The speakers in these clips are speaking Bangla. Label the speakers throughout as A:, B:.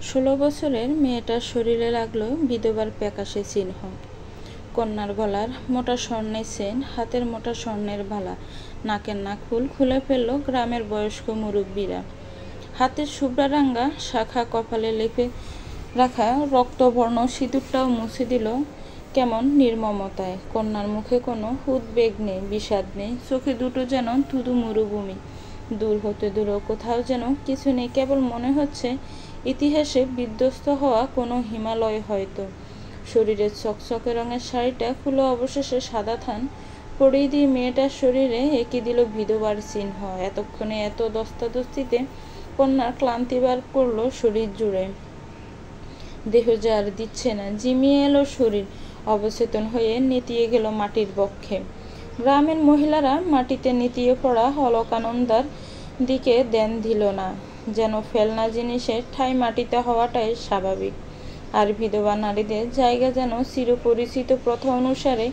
A: 16 বছরের মেয়েটার শরীরে লাগলো বিধবার প্যাকাশে চিহ্ন। কন্যার গলার মোটা স্বর্ণের চেন, হাতের মোটা স্বর্ণের বালা, নাকের নাকফুল খুলে ফেলল গ্রামের বয়স্ক মুরব্বীরা। হাতের শুভ্রারাঙ্গা শাখা কপালে লেপে রাখা রক্তবর্ণ সিঁদুরটাও মুছে দিল কেমন নির্মমতায়। কন্যার মুখে কোনো উদ্বেগ নেই, বিষাদ নেই, চোখে দুটো যেন ধুধু মরুভূমি। দূর হতে দূরও কোথাও যেন কিছু নেই, কেবল মনে হচ্ছে ইতিহাসে বিধ্বস্ত হওয়া কোনো হিমালয় হয়তো। শরীরের চকচকে রঙের শাড়িটা খুলে অবশেষে সাদা থান পরিয়ে দিয়ে মেয়েটার শরীরে এঁকে দিল বিধবার চিহ্ন। এতক্ষণে এত দস্তাদস্তিতে কন্যার ক্লান্তি বার করল শরীর জুড়ে। দেহ যে আর দিচ্ছে না, জিমিয়ে এলো শরীর, অবচেতন হয়ে নেতিয়ে গেল মাটির বক্ষে। গ্রামের মহিলারা মাটিতে নেতিয়ে পড়া অলকানন্দার দিকে ধ্যান দিল না, যেন ফেলনা জিনিসের ঠাঁই মাটিতে হওয়াটাই স্বাভাবিক। আর বিধবা নারীদের জায়গা যেন চিরপরিচিত প্রথা অনুসারে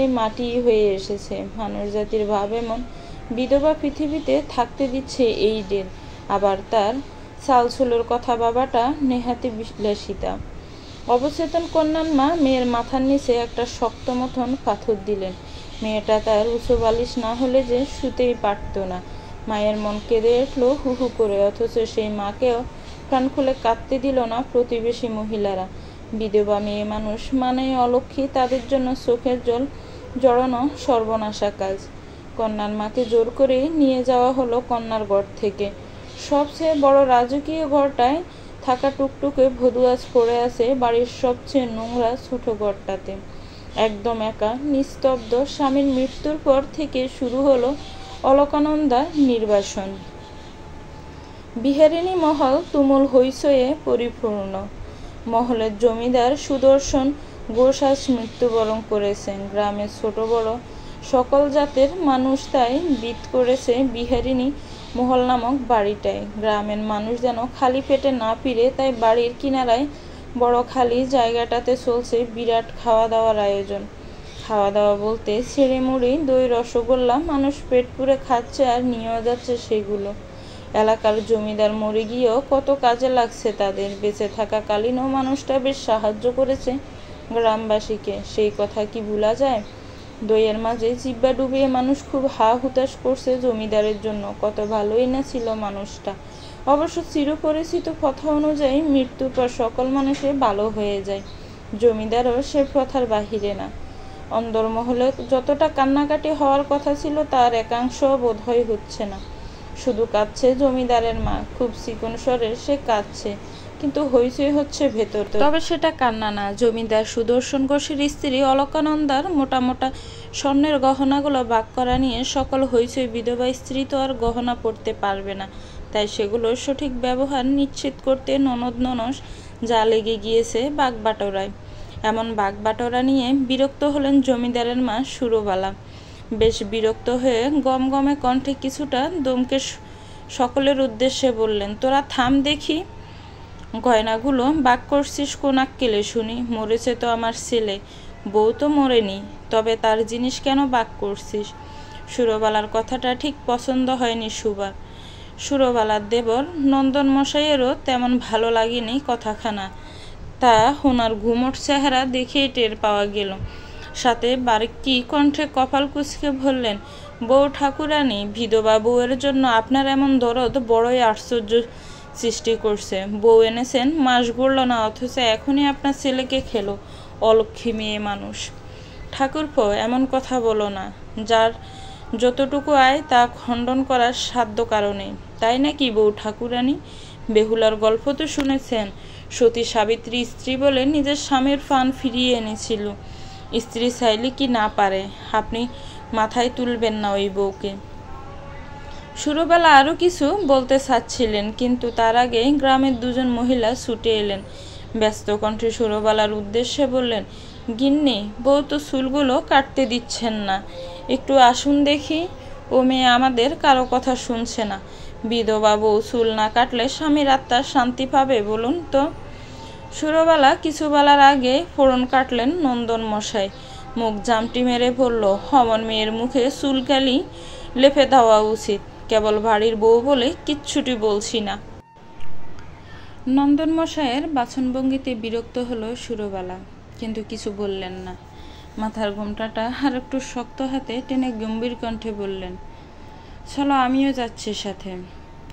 A: এই মাটিই হয়ে এসেছে। মানুষ জাতির ভাব এমন, বিধবা পৃথিবীতে থাকতে দিচ্ছে এই ডের। আবার তার চালচুলোর কথা ভাবাটা নেহাতি বিলাসিতা। অবচেতন কন্যার মা মেয়ের মাথার নিচে একটা শক্ত মতন পাথর দিলেন। মেয়েটা তার উঁচু বালিশ না হলে যে শুতেই পারত না। মায়ের মন কেঁদে উঠল হু হু করে, অথচ সেই মাকেও প্রাণ খুলে কাঁদতে দিল না প্রতিবেশী মহিলারা। বিধবা মেয়ে মানুষ মানেই অলক্ষী, তাদের জন্য চোখের জল জড়ানো সর্বনাশা কাজ। কন্যার মাকে জোর করে নিয়ে যাওয়া হলো কন্যার ঘর থেকে। সবচেয়ে বড় রাজকীয় ঘরটায় থাকা টুকটুকে ভদুয়াজ পড়ে আছে বাড়ির সবচেয়ে নোংরা ছোট ঘরটাতে। একদম একা, নিস্তব্ধ। স্বামীর মৃত্যুর পর থেকে শুরু হলো অলকানন্দার নির্বাসন। বিহারিণী মহল তুমুল হইচয়ে পরিপূর্ণ। মহলের জমিদার সুদর্শন ঘোষ আজ মৃত্যুবরণ করেছেন। গ্রামের ছোট বড় সকল জাতের মানুষ তাই বিদ করেছে বিহারিণী মহল নামক বাড়িটায়। গ্রামের মানুষ যেন খালি পেটে না ফিরে, তাই বাড়ির কিনারায় বড় খালি জায়গাটাতে চলছে বিরাট খাওয়া দাওয়ার আয়োজন। খাওয়া দাওয়া বলতে ছেড়ে মুড়ি, দই, রসগোল্লা, মানুষ পেট পুরে খাচ্ছে আর নিয়েও যাচ্ছে সেগুলো। এলাকার জমিদার মরে গিয়েও কত কাজে লাগছে তাদের। বেঁচে থাকাকালীনও মানুষটা বেশ সাহায্য করেছে গ্রামবাসীকে, সেই কথা কি ভোলা যায়? দইয়ের মাঝে জিব্বা ডুবিয়ে মানুষ খুব হা হুতাশ করছে জমিদারের জন্য। কত ভালোই না ছিল মানুষটা। অবশ্য চিরপরিচিত প্রথা অনুযায়ী মৃত্যুর পর সকল মানুষে ভালো হয়ে যায়। জমিদারও সে প্রথার বাহিরে না। অন্দরমহলে যতটা কান্নাকাটি হওয়ার কথা ছিল তার একাংশ বোধহয় হচ্ছে না। শুধু কাঁদছে জমিদারের মা, খুব চিকন স্বরে সে কাঁদছে, কিন্তু হইচই হচ্ছে ভেতর। তবে সেটা কান্না না। জমিদার সুদর্শন ঘোষের স্ত্রী অলকানন্দার মোটা মোটা স্বর্ণের গহনাগুলো ভাগ করা নিয়ে সকল হইচই। বিধবা স্ত্রী তো আর গহনা পড়তে পারবে না, তাই সেগুলোর সঠিক ব্যবহার নিশ্চিত করতে ননদ ননস যা লেগে গিয়েছে বাগবাটোরায়। এমন বাগবাটোরা নিয়ে বিরক্ত হলেন জমিদারের মা সুরবালা। বেশ বিরক্ত হয়ে গমগমে কণ্ঠে কিছুটা দমকে সকলের উদ্দেশ্যে বললেন, তোরা থাম দেখি। গয়নাগুলো বাগ করছিস কোন আক্কেলে শুনি? মরেছে তো আমার ছেলে, বউ তো মরেনি, তবে তার জিনিস কেন বাগ করছিস? সুরবালার কথাটা ঠিক পছন্দ হয়নি সুবার। সুরবালার দেবর নন্দন মশাইয়েরও তেমন ভালো লাগেনি কথাখানা। তা হোনার ঘুমট চেহারা দেখেই টের পাওয়া গেল। সাথে বারেকি কণ্ঠে কপাল কুঁচকে বললেন, বউ ঠাকুরানী, বিধবা বউয়ের জন্য আপনার এমন দরদ বড়ই আশ্চর্য সৃষ্টি করছে। বউ এনেছেন, মাস গড়ল না, অথচ এখনই আপনার ছেলেকে খেলো। অলক্ষী মেয়ে মানুষ। ঠাকুরপো, এমন কথা বলো না। যার যতটুকু আয় তা খণ্ডন করার সাধ্য কারণে, তাই নাকি বউ ঠাকুরানী? বেহুলার গল্প তো শুনেছেন। সতী সাবিত্রী স্ত্রী বলে নিজের স্বামীর প্রাণ ফিরিয়ে এনেছিল। স্ত্রী চাইলে কি না পারে? আপনি মাথায় তুলবেন না ওই বউকে। সুরবালা আরও কিছু বলতে চাচ্ছিলেন, কিন্তু তার আগে গ্রামের দুজন মহিলা ছুটে এলেন। ব্যস্ত কণ্ঠে সুরবালার উদ্দেশ্যে বললেন, গিন্নি, বউ তো চুলগুলো কাটতে দিচ্ছেন না, একটু আসুন দেখি। ও মেয়ে আমাদের কারো কথা শুনছে না। বিধবা বউ চুল না কাটলে স্বামীর আত্মা শান্তি পাবে বলুন তো? সুরবালা কিছু বলার আগে ফোড়ন কাটলেন নন্দন মশাই। মুখ জামটি মেরে বলল, অমন মেয়ের মুখে চুলকালি লেপে দেওয়া উচিত। কেবল বাড়ির বউ বলে কিচ্ছুটি বলছি না। নন্দন মশাইয়ের বাচনভঙ্গিতে বিরক্ত হলো সুরবালা, কিন্তু কিছু বললেন না। মাথার ঘোমটাটা আর একটু শক্ত হাতে টেনে গম্ভীর কণ্ঠে বললেন, চলো, আমিও যাচ্ছি সাথে।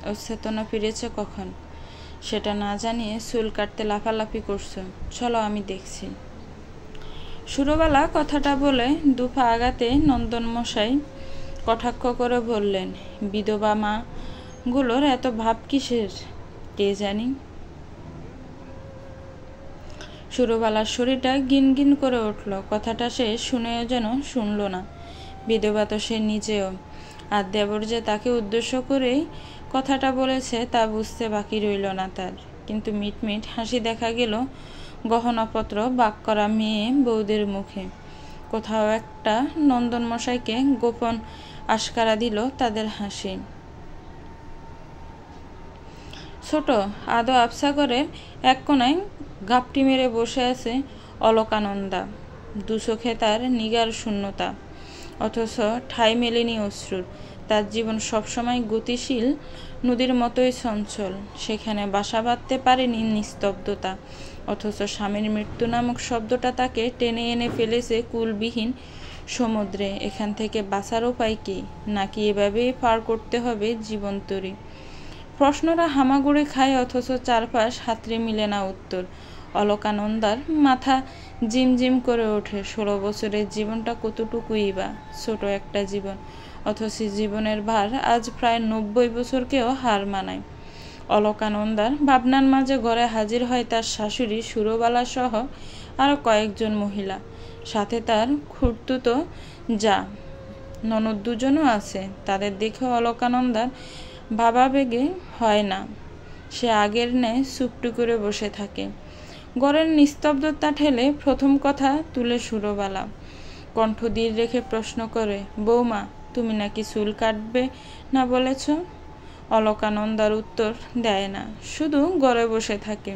A: ওর চেতনা ফিরেছে কখন সেটা না জানিয়ে চুল কাটতে লাফালাফি করছো, চলো আমি দেখছি। সুরবালা কথাটা বলে দুপা আগাতে নন্দন মশাই কটাক্ষ করে বললেন, বিধবা মা গুলোর এত ভাব কিসের কে জানি। সুরবালার শরীরটা গিনগিন করে উঠল। কথাটা সে শুনেও যেন শুনল না। বিধবা তো সে নিজেও, আর দেবর যে তাকে উদ্দেশ্য করেই কথাটা বলেছে তা বুঝতে বাকি রইল না তার। কিন্তু মিটমিট হাসি দেখা গেল গহনাপত্র বাক করা মেয়ে বউদের মুখে। কোথাও একটা নন্দন মশাইকে গোপন আশকারা দিল তাদের হাসি। ছোট আদো আবসা করে এক কোনায় গাপটি মেরে বসে আছে অলকানন্দা। দু চোখে তার নিগার শূন্যতা, অথচ ঠাঁই মেলেনি অশ্রুর। তার জীবন সবসময় গতিশীল নদীর মতোই চঞ্চল। সেখানে বাসা বাঁধতে পারেনি নিস্তব্ধতা, অথচ স্বামীর মৃত্যু নামক শব্দটা তাকে টেনে এনে ফেলেছে কুলবিহীন সমুদ্রে। এখান থেকে বাঁচার উপায় কি, নাকি এভাবেই পার করতে হবে জীবন তরী? প্রশ্নরা হামাগুড়ি খায়, অথচ চারপাশ হাতড়ে মিলে না উত্তর। অলকানন্দার মাথা জিমজিম করে ওঠে। 16 বছরের জীবনটা কতটুকুই বা ছোট একটা জীবন, অথচ জীবনের ভার আজ প্রায় 90 বছরকেও হার মানায়। অলকানন্দার ভাবনার মাঝে ঘরে হাজির হয় তার শাশুড়ি সুরবালা সহ আরো কয়েকজন মহিলা, সাথে তার খুড়তুতো যা ননদ দুজনও আছে। তাদের দেখে অলকানন্দার ভাবাবেগে হয় না। সে আগের ন্যায় চুপটি করে বসে থাকে। ঘরের নিস্তব্ধতা ঠেলে প্রথম কথা তুলে সুরবালা। কণ্ঠ ধীর রেখে প্রশ্ন করে, বৌমা, তুমি নাকি চুল কাটবে না বলেছ? অলকানন্দার উত্তর দেয় না, শুধু ঘরে বসে থাকে।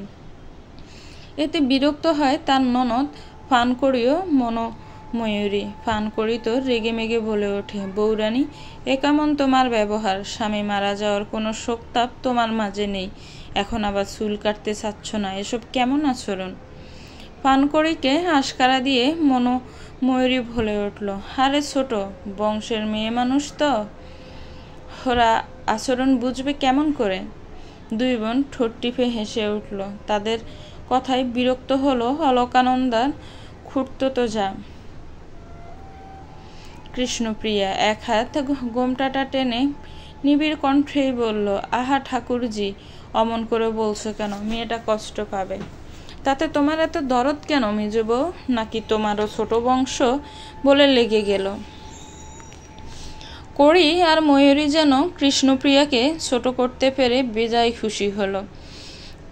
A: এতে বিরক্ত হয় তার ননদ ফানকড়িও মনোময়ূরী। ফানকড়ি তো রেগে মেগে বলে ওঠে, বৌরানী, এ কেমন তোমার ব্যবহার? স্বামী মারা যাওয়ার কোনো শোকতাপ তোমার মাঝে নেই, এখন আবার চুল কাটতে চাচ্ছ না, এসব কেমন আচরণ? ফানকড়িকে আশকারা দিয়ে মনোময়ূরী বলে উঠল, আরে ছোট, বংশের মেয়ে মানুষ তো, ওরা আচরণ বুঝবে কেমন করে? দুই বোন ঠোঁট টিপে হেসে উঠল। তাদের কথায় বিরক্ত হলো অলকানন্দার খুড়তুতো যা কৃষ্ণপ্রিয়া। এক হাত গোমটাটা টেনে নিবিড় কণ্ঠেই বলল, আহা ঠাকুরজি, অমন করে বলছো কেন? মেয়েটা কষ্ট পাবে। তাতে তোমার এত দরদ কেন মেজো বউ? নাকি তোমারও ছোট বংশ বলে লেগে গেল? কড়ি আর ময়ূরী যেন কৃষ্ণপ্রিয়াকে ছোট করতে পেরে বেজায় খুশি হলো।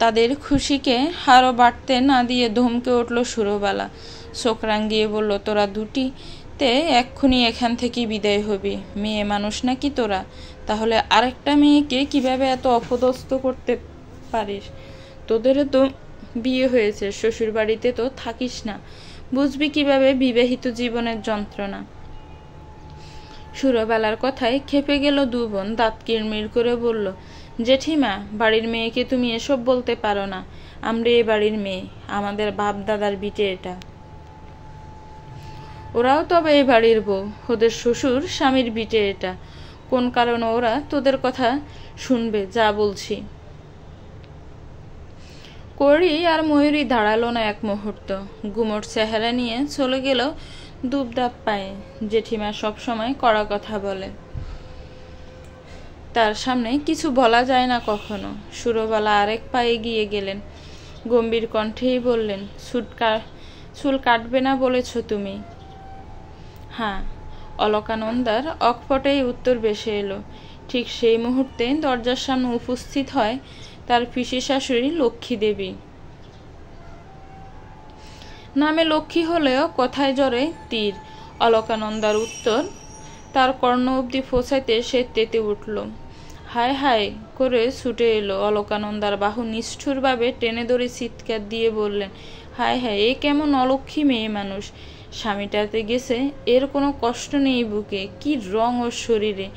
A: তাদের খুশিকে আরও বাড়তে না দিয়ে ধমকে উঠল সুরবালা। চোখ রাঙিয়ে বলল, তোরা দুটিতে এক্ষুনি এখান থেকে বিদায় হবি। মেয়ে মানুষ নাকি তোরা? তাহলে আরেকটা মেয়েকে কিভাবে এত অপদস্থ করতে পারিস? তোদেরও তো বিয়ে হয়েছে, শ্বশুর বাড়িতে তো থাকিস না, বুঝবি কিভাবে বিবাহিত জীবনের যন্ত্রণা? সুরবালার কথায় খেপে গেল দু বোন। দাঁত কিরমির করে বলল, জেঠিমা, বাড়ির মেয়েকে তুমি এসব বলতে পারো না। আমরা এ বাড়ির মেয়ে, আমাদের বাপ দাদার বিটে এটা। ওরাও তবে এই বাড়ির বউ, ওদের শ্বশুর স্বামীর বিটে এটা। কোন কারণে ওরা তোদের কথা শুনবে যা বলছি? কড়ি আর ময়ূরী দাঁড়ালো না এক মুহূর্ত। গুমোট চেহারা নিয়ে চলে গেল দুবদাপ পায়ে। জেঠিমা সবসময় কড়া কথা বলে, তার সামনে কিছু বলা যায় না কখনো। সুরবালা আরেক পা এগিয়ে গেলেন, গম্ভীর কণ্ঠেই বললেন, চুল কাটবে না বলেছ তুমি? হ্যাঁ। অলকানন্দার অকপটেই উত্তর ভেসে এলো। ঠিক সেই মুহূর্তে দরজার সামনে উপস্থিত হয় তার পিসি শাশুড়ি লক্ষ্মী দেবী। নামে লক্ষ্মী হলেও কথায় জড়ে তীর। অলকানন্দার উত্তর তার কর্ণ অবধি পৌঁছাইতে সে তেতে উঠল। হায় হায় করে ছুটে এলো। অলকানন্দার বাহু নিষ্ঠুরভাবে টেনে ধরে চিৎকার দিয়ে বললেন, হায় হায়, এ কেমন অলক্ষী মেয়ে মানুষ! স্বামীটাতে গেছে, এর কোনো কষ্ট নেই বুকে, কি রং ওর শরীরে!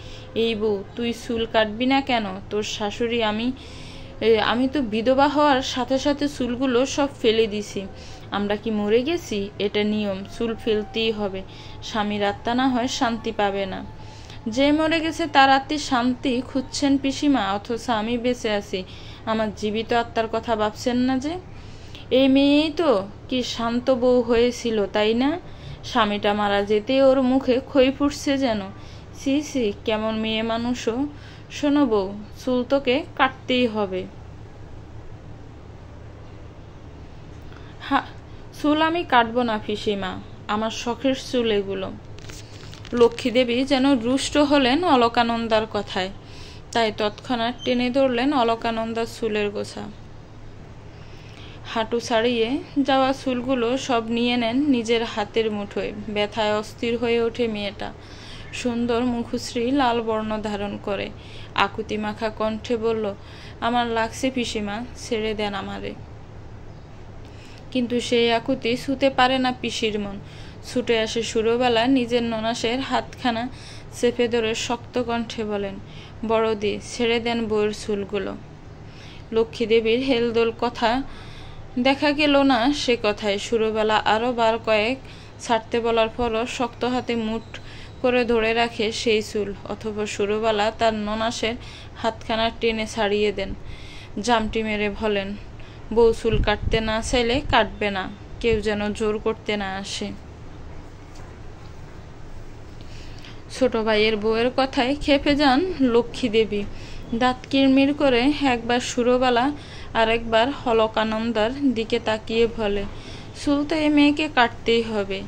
A: এই বউ, তুই চুল কাটবি না কেন? তোর শাশুড়ি আমি আমি তো বিধবা হওয়ার সাথে সাথে চুলগুলো সব ফেলে দিছি। আমরা কি মরে গেছি? এটা নিয়ম, চুল ফেলতেই হবে। স্বামীর আত্মা না হয় শান্তি পাবে না। যে মরে গেছে তার আত্মীয় শান্তি খুঁজছেন পিসিমা, অথচ আমি বেঁচে আছি, আমার জীবিত আত্মার কথা ভাবছেন না যে? এই মেয়েই তো কি শান্ত বউ হয়েছিল, তাই না? স্বামীটা মারা যেতে ওর মুখে খই ফুটছে যেন। সি সি, কেমন মেয়ে মানুষও। শোনো বউ, চুল তোকে কাটতেই হবে। চুল আমি কাটবো না পিসিমা, আমার শখের চুল এগুলো। লক্ষ্মী দেবী যেন রুষ্ট হলেন অলকানন্দার কথায়, তাই তৎক্ষণাৎ টেনে ধরলেন অলকানন্দার চুলের গোছা। হাঁটু ছাড়িয়ে যাওয়া চুলগুলো সব নিয়ে নেন নিজের হাতের মুঠোয়। ব্যথায় অস্থির হয়ে ওঠে মেয়েটা। সুন্দর মুখশ্রী লাল বর্ণ ধারণ করে আকুতি মাখা কণ্ঠে বলল, আমার লাগছে পিসিমা, ছেড়ে দেন আমারে। কিন্তু সেই আকুতি ছুতে পারে না পিসির মন। ছুটে আসে সুরবালা, নিজের ননাসের হাতখানা চেপে ধরে শক্ত কণ্ঠে বলেন, বড়দি, ছেড়ে দেন বউয়ের চুলগুলো। লক্ষ্মী দেবীর হেলদোল কথা দেখা গেল না সে কথায়। সুরবালা আরও বার কয়েক ছাড়তে বলার পরও শক্ত হাতে মুঠ করে ধরে রাখে সেই চুল। অথবা সুরবালা তার ননাসের হাতখানা টেনে ছাড়িয়ে দেন। জামটি মেরে বলেন, বউ চুল কাটতে না চাইলে কাটবে না, কেউ যেন জোর করতে না আসে। ছোট ভাইয়ের বউয়ের কথায় খেপে যান লক্ষ্মী দেবী। দাঁত কিরমির করে একবার সুরবালা আর একবার অলকানন্দার দিকে তাকিয়ে বলে, চুল তো এ মেয়েকে কাটতেই হবে।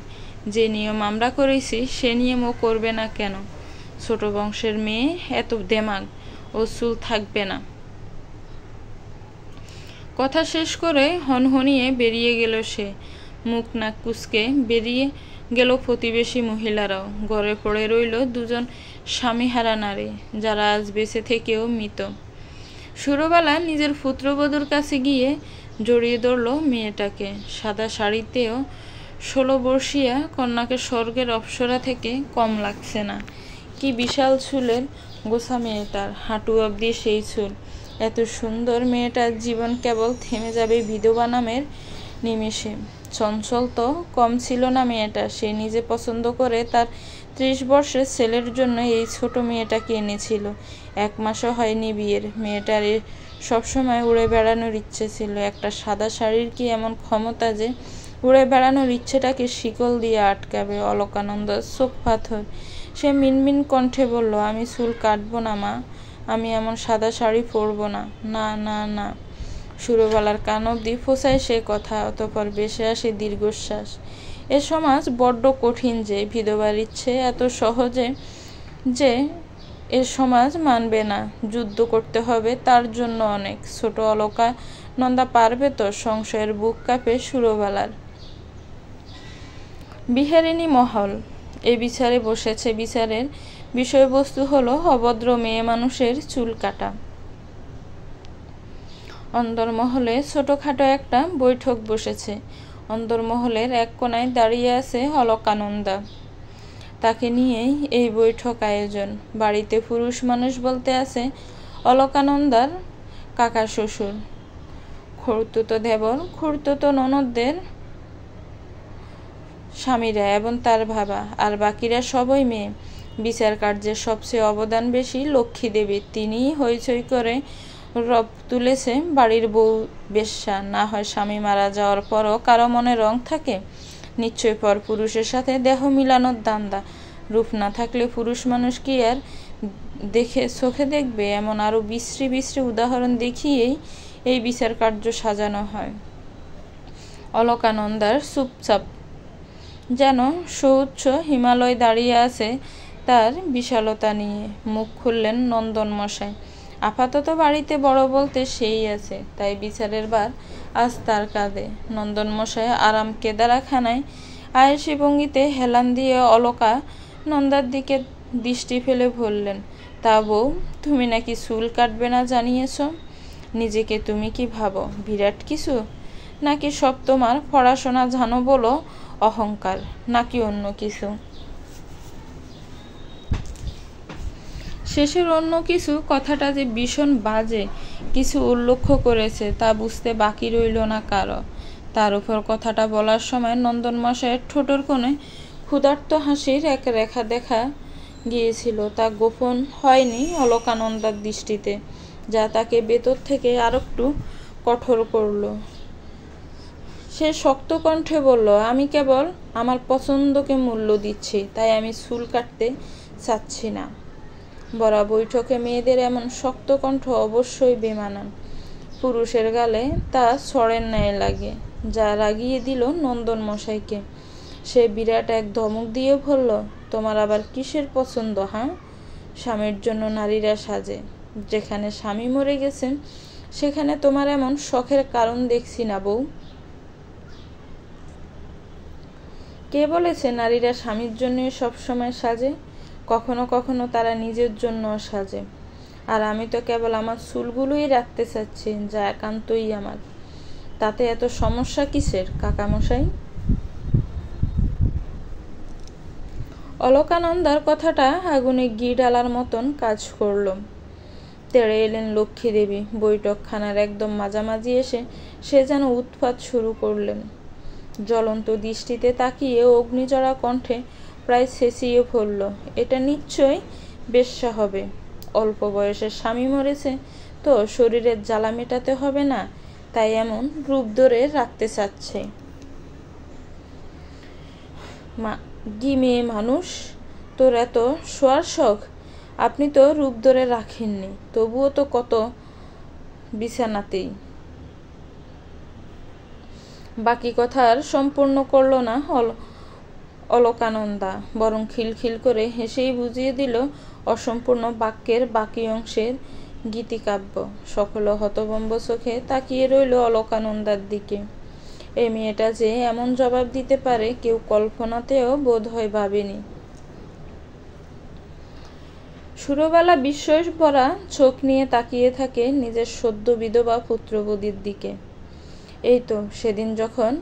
A: যে নিয়ম আমরা করেছি সে নিয়মও করবে না কেন? ছোট বংশের মেয়ে, এত দেমাগ, ও চুল থাকবে না। কথা শেষ করে হনহনিয়ে বেরিয়ে গেল সে। মুখ নাক কুচকে বেরিয়ে গেল প্রতিবেশী মহিলারাও। ঘরে পড়ে রইল দুজন স্বামীহারা নারী, যারা আজ বেঁচে থেকেও মৃত। সুরবালা নিজের পুত্রবধূর কাছে গিয়ে জড়িয়ে ধরল মেয়েটাকে। সাদা শাড়িতেও 16 বর্ষীয়া কন্যাকে স্বর্গের অপ্সরা থেকে কম লাগছে না। কি বিশাল চুলের গোছা মেয়েটার, হাঁটু অবধি সেই চুল। এত সুন্দর মেয়েটার জীবন কেবল থেমে যাবে বিধবা নামের নিমেষে। চঞ্চল তো কম ছিল না মেয়েটা। সে নিজে পছন্দ করে তার 30 বর্ষের ছেলের জন্য এই ছোট মেয়েটাকে এনেছিল। 1 মাসও হয়নি বিয়ের। মেয়েটার সবসময় উড়ে বেড়ানোর ইচ্ছে ছিল। একটা সাদা শাড়ির কি এমন ক্ষমতা যে উড়ে বেড়ানোর ইচ্ছেটাকে শিকল দিয়ে আটকাবে? অলকানন্দ চোখ পাথর। সে মিনমিন কণ্ঠে বলল, আমি চুল কাটবো না মা, আমি এমন সাদা শাড়ি পরবো না, না না না। সুরবালার কান অবধি ফোঁসায় সে কথা। অতঃপর বেশে আসে দীর্ঘশ্বাস। এ সমাজ বড্ড কঠিন যে বিধবার ইচ্ছে এত সহজে যে এ সমাজ মানবে না। যুদ্ধ করতে হবে তার জন্য অনেক। ছোট অলকানন্দা পারবে তো? সংশয়ের বুক কাঁপে সুরবালার। বিহারিণী মহল এ বিচারে বসেছে। বিচারের বিষয়বস্তু হলো অভদ্র মেয়ে মানুষের চুল কাটা। অন্দরমহলে ছোটখাটো একটা বৈঠক বসেছে। অন্দরমহলের এক কোনায় দাঁড়িয়ে আছে অলকানন্দা। তাকে নিয়েই এই বৈঠক আয়োজন। বাড়িতে পুরুষ মানুষ বলতে আছে অলকানন্দার কাকা শ্বশুর, খুড়তুতো দেবর, খুড়তুতো ননদদের স্বামীরা এবং তার বাবা, আর বাকিরা সবই মেয়ে। বিচার কার্যের সবচেয়ে অবদান বেশি লক্ষ্মী দেবীর। তিনিই হইচই করে রব তুলেছে বাড়ির বউ বেশ্যা। না হয় স্বামী মারা যাওয়ার পরও কারো মনে রং থাকে? নিশ্চয় পর পুরুষের সাথে দেহ মিলানোর দান্দা। রূপ না থাকলে পুরুষ মানুষ কি আর দেখে চোখে দেখবে? এমন আরো বিশ্রী বিশ্রী উদাহরণ দেখিয়েই এই বিচার কার্য সাজানো হয়। অলকানন্দার চুপচাপ যেন সুউচ্চ হিমালয় দাঁড়িয়ে আছে তার বিশালতা নিয়ে। মুখ খুললেন নন্দন মশাই। আপাতত বাড়িতে বড় বলতে সেই আছে, তাই বিচারের বার আজ তার কাঁধে। নন্দন মশাই আরাম কেদারাখানায় আয়েসি ভঙ্গিতে হেলান দিয়ে অলকা নন্দার দিকে দৃষ্টি ফেলে বললেন, তা বউ, তুমি নাকি চুল কাটবে না জানিয়েছ? নিজেকে তুমি কি ভাবো বিরাট কিছু? নাকি সব তোমার পড়াশোনা জানো বলো অহংকার, নাকি অন্য কিছু? শেষের অন্য কিছু কথাটা যে ভীষণ বাজে কিছু উল্লেখ করেছে তা বুঝতে বাকি রইল না কারো। তার উপর কথাটা বলার সময় নন্দন মশাইয়ের ঠোঁটের কোণে ক্ষুধার্ত হাসির এক রেখা দেখা গিয়েছিল। তা গোপন হয়নি অলকানন্দার দৃষ্টিতে, যা তাকে ভেতর থেকে আরেকটু কঠোর করল। সে শক্ত কণ্ঠে বলল, আমি কেবল আমার পছন্দকে মূল্য দিচ্ছি, তাই আমি চুল কাটতে চাচ্ছি না। বড়া বৈঠকে মেয়েদের এমন শক্ত কণ্ঠ অবশ্যই বেমানান। পুরুষের গালে তা ছড়ের ন্যায় লাগে, যা রাগিয়ে দিল নন্দন মশাইকে। সে বিরাট এক ধমক দিয়ে বলল, তোমার আবার কিসের পছন্দ? হ্যাঁ, স্বামীর জন্য নারীরা সাজে। যেখানে স্বামী মরে গেছেন সেখানে তোমার এমন শখের কারণ দেখছি না বউ। কে বলেছে নারীরা স্বামীর জন্যই সবসময় সাজে? কখনো কখনো তারা নিজের জন্য সাজে। আর আমি তো কেবল আমার চুলগুলোই রাখতে চাচ্ছি, যা একান্তই আমার। তাতে এত সমস্যা কিসের কাকামশাই? অলকানন্দার কথাটা আগুনে ঘি ঢালার মতন কাজ করল। তেড়ে এলেন লক্ষ্মী দেবী। বৈঠকখানার একদম মাঝামাঝি এসে সে যেন উৎপাত শুরু করলেন। জ্বলন্ত দৃষ্টিতে তাকিয়ে অগ্নিজড়া কণ্ঠে প্রায় চেঁচিয়ে পড়ল, এটা নিশ্চয়ই বেশ্যা হবে। অল্প বয়সে স্বামী মরেছে তো শরীরের জ্বালা মেটাতে হবে না, তাই এমন রূপ ধরে রাখতে চাচ্ছে। কি মেয়ে মানুষ, তোর এত শোয়ার শখ? আপনি তো রূপ ধরে রাখেননি, তবুও তো কত বিছানাতেই। বাকি কথা আর সম্পূর্ণ করল না অলকানন্দা, বরং খিলখিল করে হেসেই বুঝিয়ে দিল অসম্পূর্ণ বাক্যের বাকি অংশের গীতিকাব্য। সকল হতভম্ব চোখে তাকিয়ে রইল অলকানন্দার দিকে। এই মেয়েটা যে এমন জবাব দিতে পারে কেউ কল্পনাতেও বোধ হয় ভাবেনি। সুরবালা বিস্ময় ভরা চোখ নিয়ে তাকিয়ে থাকে নিজের সদ্য বিধবা পুত্রবধূর দিকে। এই তো সেদিন যখন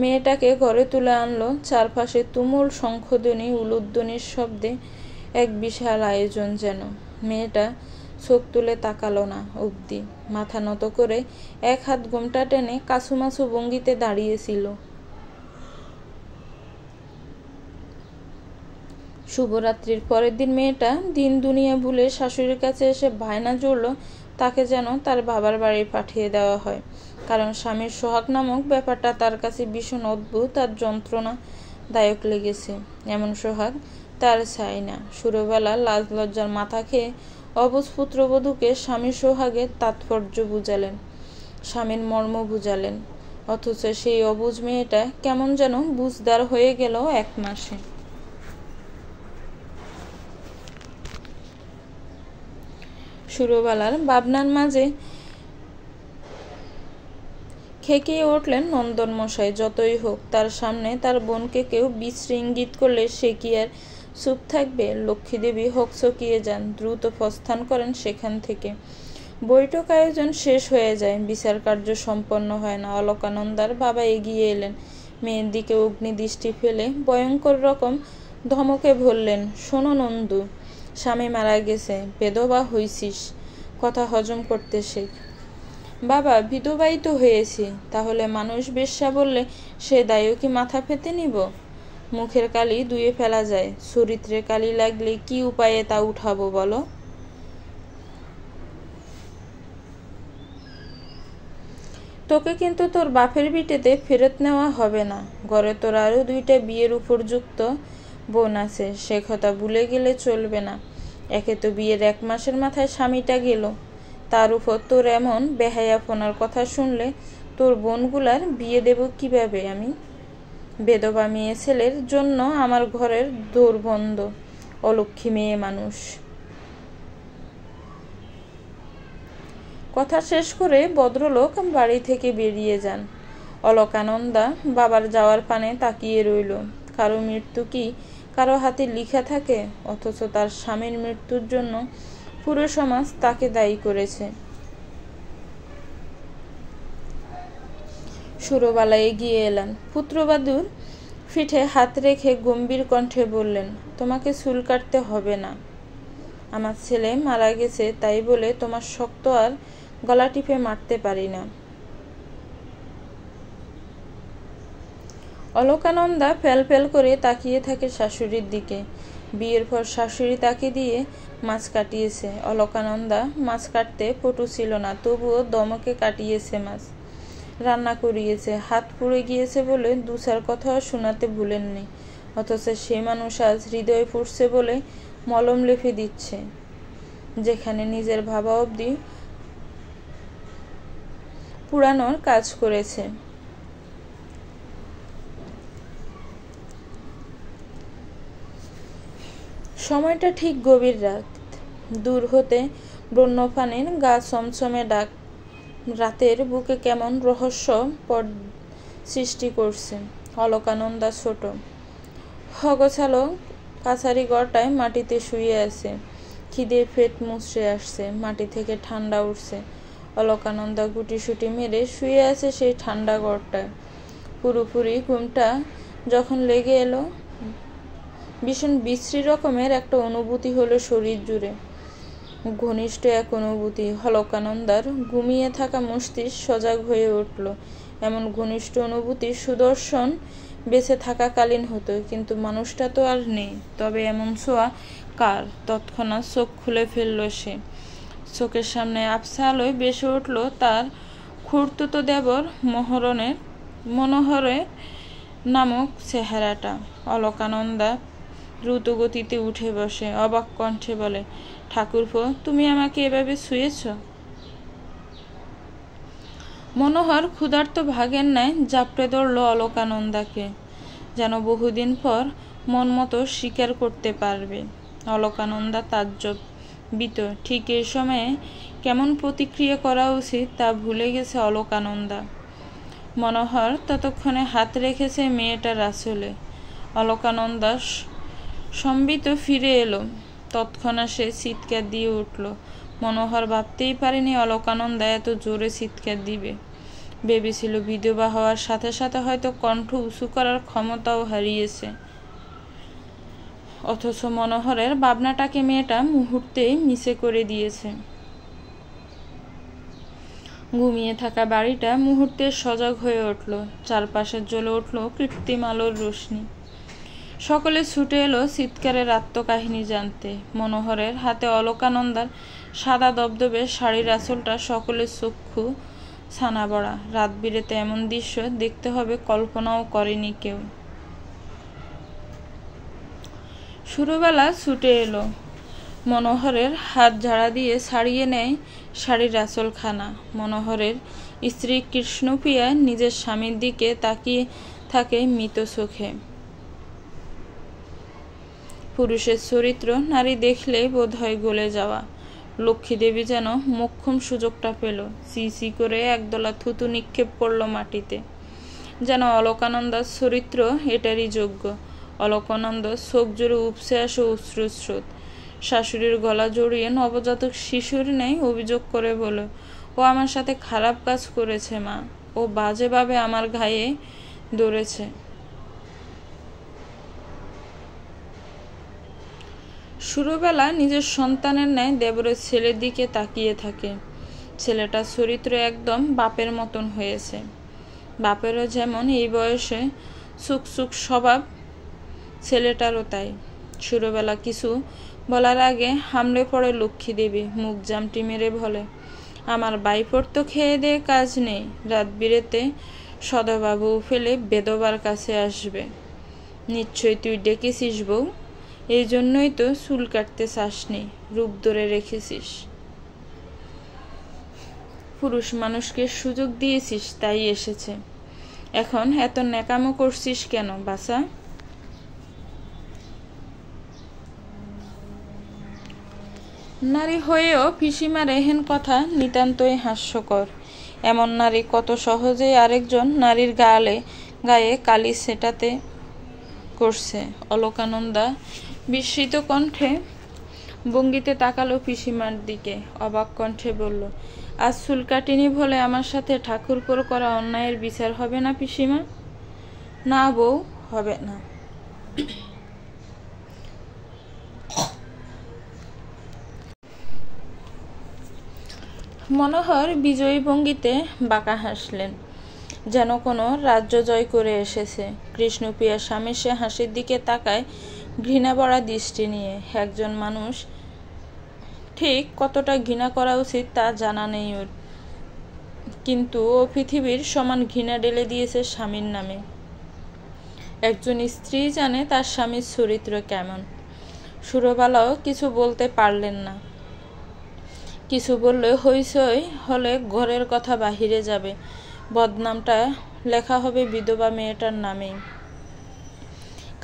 A: মেয়েটাকে ঘরে তুলে আনলো, চারপাশে তুমুল শঙ্খধ্বনি উলুধ্বনির শব্দে এক বিশাল আয়োজন যেন। মেয়েটা চোখ তুলে তাকালো না অবধি, মাথা নত করে এক হাত ঘোমটা টেনে কাছুমাছু ভঙ্গিতে দাঁড়িয়েছিল। শুভরাত্রির পরের দিন মেয়েটা দিন দুনিয়া ভুলে শাশুড়ির কাছে এসে বায়না জুড়ল তাকে যেন তার বাবার বাড়ি পাঠিয়ে দেওয়া হয়, কারণ স্বামীর সোহাগ নামক ব্যাপারটা তার কাছে ভীষণ অদ্ভুত আর যন্ত্রণাদায়ক লেগেছে। এমন সোহাগ তার চাই না। সুরবেলা লাজ লজ্জার মাথা খেয়ে অবুঝ পুত্রবধূকে স্বামীর সোহাগের তাৎপর্য বুঝালেন, স্বামীর মর্ম বুঝালেন, অথচ সেই অবুঝ মেয়েটা কেমন যেন বুঝদার হয়ে গেল এক মাসে। সুরবালার ভাবনার মাঝে খেকিয়ে উঠলেন নন্দন মশাই। যতই হোক তার সামনে তার বোনকে কেউ বিশ্রী ইঙ্গিত করলে সে কি আর চুপ থাকবে? লক্ষ্মীদেবী হকচকিয়ে যান, দ্রুত প্রস্থান করেন সেখান থেকে। বৈঠক আয়োজন শেষ হয়ে যায়, বিচার কার্য সম্পন্ন হয় না। অলকানন্দার বাবা এগিয়ে এলেন, মেয়ের দিকে অগ্নিদৃষ্টি ফেলে ভয়ঙ্কর রকম ধমকে বললেন, শোনো নন্দু, স্বামী মারা গেছে, বেধবা হইছিস, কথা হজম করতে শেখ। বাবা, বিধবাই তো হয়েছি, তাহলে মানুষ বেশ্যা বললে সে দায়ও কি মাথা পেতে নিব? মুখের কালি ধুয়ে ফেলা যায়, চরিত্রের কালি লাগলে কি উপায়ে তা উঠাবো বলো? তোকে কিন্তু তোর বাপের ভিটেতে ফেরত নেওয়া হবে না। ঘরে তোর আরো 2টা বিয়ের উপযুক্ত বোন আছে, সে কথা ভুলে গেলে চলবে না। একে তো বিয়ের 1 মাসের মাথায় স্বামীটা গেল, তার উপর তোর এমন বেহায়াপনার কথা শুনলে তোর বোনগুলার বিয়ে দেব কিভাবে আমি? বেধবা মেয়ে ছেলের জন্য আমার ঘরের দোর বন্ধ, অলক্ষী মেয়ে মানুষ। কথা শেষ করে ভদ্রলোক বাড়ি থেকে বেরিয়ে যান। অলকানন্দা বাবার যাওয়ার পানে তাকিয়ে রইল। কারো মৃত্যু কি কারো হাতে লিখা থাকে? অথচ তার স্বামীর মৃত্যুর জন্য পুরো সমাজ তাকে দায়ী করেছে। সুরবালা এগিয়ে এলেন, পুত্রবধূর পিঠে হাত রেখে গম্ভীর কণ্ঠে বললেন, তোমাকে চুল কাটতে হবে না। আমার ছেলে মারা গেছে তাই বলে তোমার শক্ত আর গলা টিপে মারতে পারি না। অলকানন্দা ফেল করে তাকিয়ে থাকে শাশুড়ির দিকে। বিয়ের পর শাশুড়ি তাকে দিয়ে মাছ কাটিয়েছে। অলকানন্দা মাছ কাটতে পটু ছিল না, তবুও দমকে কাটিয়েছে মাছ, রান্না করিয়েছে। হাত পুড়ে গিয়েছে বলে দুসার কথাও শোনাতে ভুলেননি। অথচ সে মানুষ আজ হৃদয় পুড়ছে বলে মলম লেপে দিচ্ছে, যেখানে নিজের ভাবা অবধি পুরানোর কাজ করেছে। সময়টা ঠিক গভীর রাত। দূর হতে বন্যপ্রাণীর গা ছমছমে ডাক রাতের বুকে কেমন রহস্য সৃষ্টি করছে। অলকানন্দা ছোট হগছালো কাছারি ঘরটায় মাটিতে শুয়ে আছে। খিদে পেট মুচড়ে আসছে, মাটি থেকে ঠান্ডা উঠছে। অলকানন্দা গুটিসুটি মেরে শুয়ে আছে সেই ঠান্ডা ঘরটায়। পুরোপুরি ঘুমটা যখন লেগে এলো, ভীষণ বিশ্রী রকমের একটা অনুভূতি হলো শরীর জুড়ে। ঘনিষ্ঠ এক অনুভূতি। অলকানন্দার ঘুমিয়ে থাকা মস্তিষ্ক সজাগ হয়ে উঠল। এমন ঘনিষ্ঠ অনুভূতি সুদর্শন বেঁচে থাকাকালীন হতো, কিন্তু মানুষটা তো আর নেই। তবে এমন ছোঁয়া কার? তৎক্ষণাৎ চোখ খুলে ফেলল সে। চোখের সামনে আবছা আলোয় ভেসে উঠল তার খুড়তুতো দেবর মনোহরের নামক চেহারাটা। অলকানন্দা দ্রুত গতিতে উঠে বসে, অবাক কণ্ঠে বলে, ঠাকুরপো, তুমি আমাকে এভাবে শুয়েছ? মনোহর ক্ষুধার্ত ভাগের ন্যায় জাপটে ধরল অলকানন্দাকে, যেন বহুদিন পর মন মতো স্বীকার করতে পারবে। অলকানন্দা তাজ্জবিত। ঠিক এই সময়ে কেমন প্রতিক্রিয়া করা উচিত তা ভুলে গেছে অলকানন্দা। মনোহর ততক্ষণে হাত রেখেছে মেয়েটার আঁচলে। অলকানন্দা সম্বিত ফিরে এলো। তৎক্ষণাৎ সে চিৎকার দিয়ে উঠল। মনোহর ভাবতেই পারেনি অলকানন্দা এত জোরে চিৎকার দিবে। ভেবেছিল বিধবা হওয়ার সাথে সাথে হয়তো কণ্ঠ উঁচু করার ক্ষমতাও হারিয়েছে। অথচ মনোহরের ভাবনাটাকে মেয়েটা মুহূর্তেই মিছে করে দিয়েছে। ঘুমিয়ে থাকা বাড়িটা মুহূর্তে সজাগ হয়ে উঠল। চারপাশে জ্বলে উঠল কৃত্রিম আলোর রোশনি। সকলে ছুটে এলো চিৎকারের আত্মকাহিনী জানতে। মনোহরের হাতে অলকানন্দার সাদা দবদবে শাড়ির আঁচলটা সকলের চক্ষু ছানা বড়া। রাত বিরেতে এমন দৃশ্য দেখতে হবে কল্পনাও করেনি কেউ। শুরুবেলা ছুটে এলো। মনোহরের হাত ঝাড়া দিয়ে ছাড়িয়ে নেয় শাড়ির আঁচলখানা। মনোহরের স্ত্রী কৃষ্ণপ্রিয়া নিজের স্বামীর দিকে তাকিয়ে থাকে মৃত চোখে। পুরুষের চরিত্র নারী দেখলেই বোধ হয় গলে যাওয়া। লক্ষ্মী দেবী যেন মোক্ষম সুযোগটা পেল। চি চি করে একদলা থুতু নিক্ষেপ করল মাটিতে। যেন অলকানন্দার চরিত্র এটারই যোগ্য। অলকানন্দ চোখ জুড়ে উপসে আসে অশ্রুস্রোত। শাশুড়ির গলা জড়িয়ে নবজাতক শিশুর ন্যায় অভিযোগ করে বলে, ও আমার সাথে খারাপ কাজ করেছে মা, ও বাজেভাবে আমার গায়ে ধরেছে। শুরুবেলা নিজের সন্তানের ন্যায় দেবরের ছেলের দিকে তাকিয়ে থাকে। ছেলেটার চরিত্র একদম বাপের মতন হয়েছে। বাপেরও যেমন এই বয়সে চুকচুক স্বভাব, ছেলেটারও তাই। শুরুবেলা কিছু বলার আগে হামলে পড়ে লক্ষ্মী দেবী। মুখ জামটি মেরে বলে, আমার বাইপোর তো খেয়ে দিয়ে কাজ নেই, রাত বিরেতে সদবাবু ফেলে বেদবার কাছে আসবে। নিশ্চয়ই তুই ডেকেছিস বউ, এই জন্যই তো চুল কাটতে চাসনি, রূপ ধরে রেখেছিস। পুরুষ মানুষকে সুযোগ দিয়েছিস তাই এসেছে। এখন এত ন্যাকামো করছিস কেন বাছা? নারী হয়েও পিসিমার এহেন কথা নিতান্তই হাস্যকর। এমন নারী কত সহজেই আরেকজন নারীর গায়ে কালি ছেটাতে করছে। অলকানন্দা বিস্মিত কণ্ঠে ভঙ্গিতে তাকালো পিসিমার দিকে। অবাক কণ্ঠে বলল, আজ চুল কাটিনি বলে আমার সাথে ঠাকুরপোর করা অন্যায়ের বিচার হবে না পিসিমা? না বউ, হবে না। মনোহর বিজয়ী ভঙ্গিতে বাঁকা হাসলেন, যেন কোনো রাজ্য জয় করে এসেছে। কৃষ্ণপ্রিয়া স্বামী সে হাসির দিকে তাকায় ঘৃণা ভরা দৃষ্টি নিয়ে। একজন মানুষ ঠিক কতটা ঘৃণা করা উচিত তা জানা নেই ওর, কিন্তু ও পৃথিবীর সমান ঘৃণা ঢেলে দিয়েছে স্বামীর নামে। একজন স্ত্রী জানে তার স্বামীর চরিত্র কেমন। সুরবালাও কিছু বলতে পারলেন না। কিছু বললে হইচই হলে ঘরের কথা বাহিরে যাবে, বদনামটা লেখা হবে বিধবা মেয়েটার নামেই।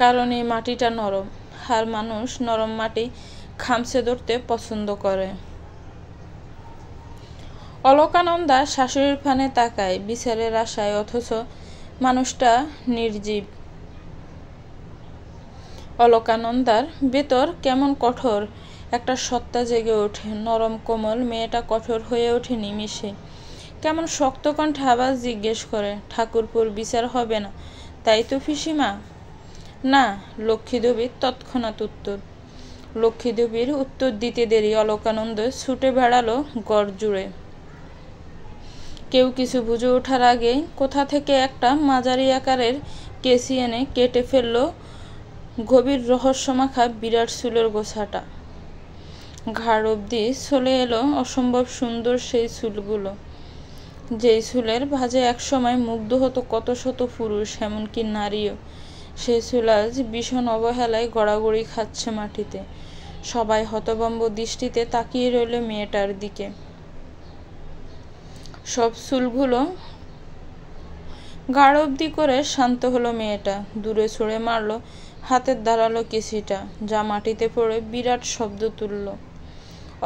A: কারণ এই মাটিটা নরম, আর মানুষ নরম মাটি খামচে ধরতে পছন্দ করে। অলকানন্দা শাশুড়ির ফানে তাকায় বিচারের আশায়, অথচ মানুষটা নির্জীব। অলকানন্দার ভেতর কেমন কঠোর একটা সত্তা জেগে ওঠে। নরম কোমল মেয়েটা কঠোর হয়ে ওঠে নিমিষে। কেমন শক্ত কণ্ঠে আবার জিজ্ঞেস করে, ঠাকুরপুর বিচার হবে না তাই তো পিসিমা? না, লক্ষ্মীদেবীর তৎক্ষণাৎ উত্তর। লক্ষ্মীদেবীর উত্তর দিতে দেরি অলকানন্দ ছুটে বেড়ালো গড় জুড়ে। কেউ কিছু বুঝে ওঠার আগেই কোথা থেকে একটা মাঝারি আকারের কেসি এনে কেটে ফেলল গভীর রহস্যমাখা বিরাট চুলের গোছাটা। ঘাড় অবধি চলে এলো অসম্ভব সুন্দর সেই চুলগুলো, যেই চুলের ভাঁজে একসময় মুগ্ধ হতো কত শত পুরুষ, এমনকি নারীও। সেই চুল আজ ভীষণ অবহেলায় গড়াগড়ি খাচ্ছে মাটিতে। সবাই হতভম্ব দৃষ্টিতে তাকিয়ে রইল মেয়েটার দিকে। সব চুলগুলো ঘাড় অবধি করে শান্ত হলো মেয়েটা। দূরে ছুঁড়ে মারল হাতের ধারালো কেসিটা, যা মাটিতে পড়ে বিরাট শব্দ তুলল।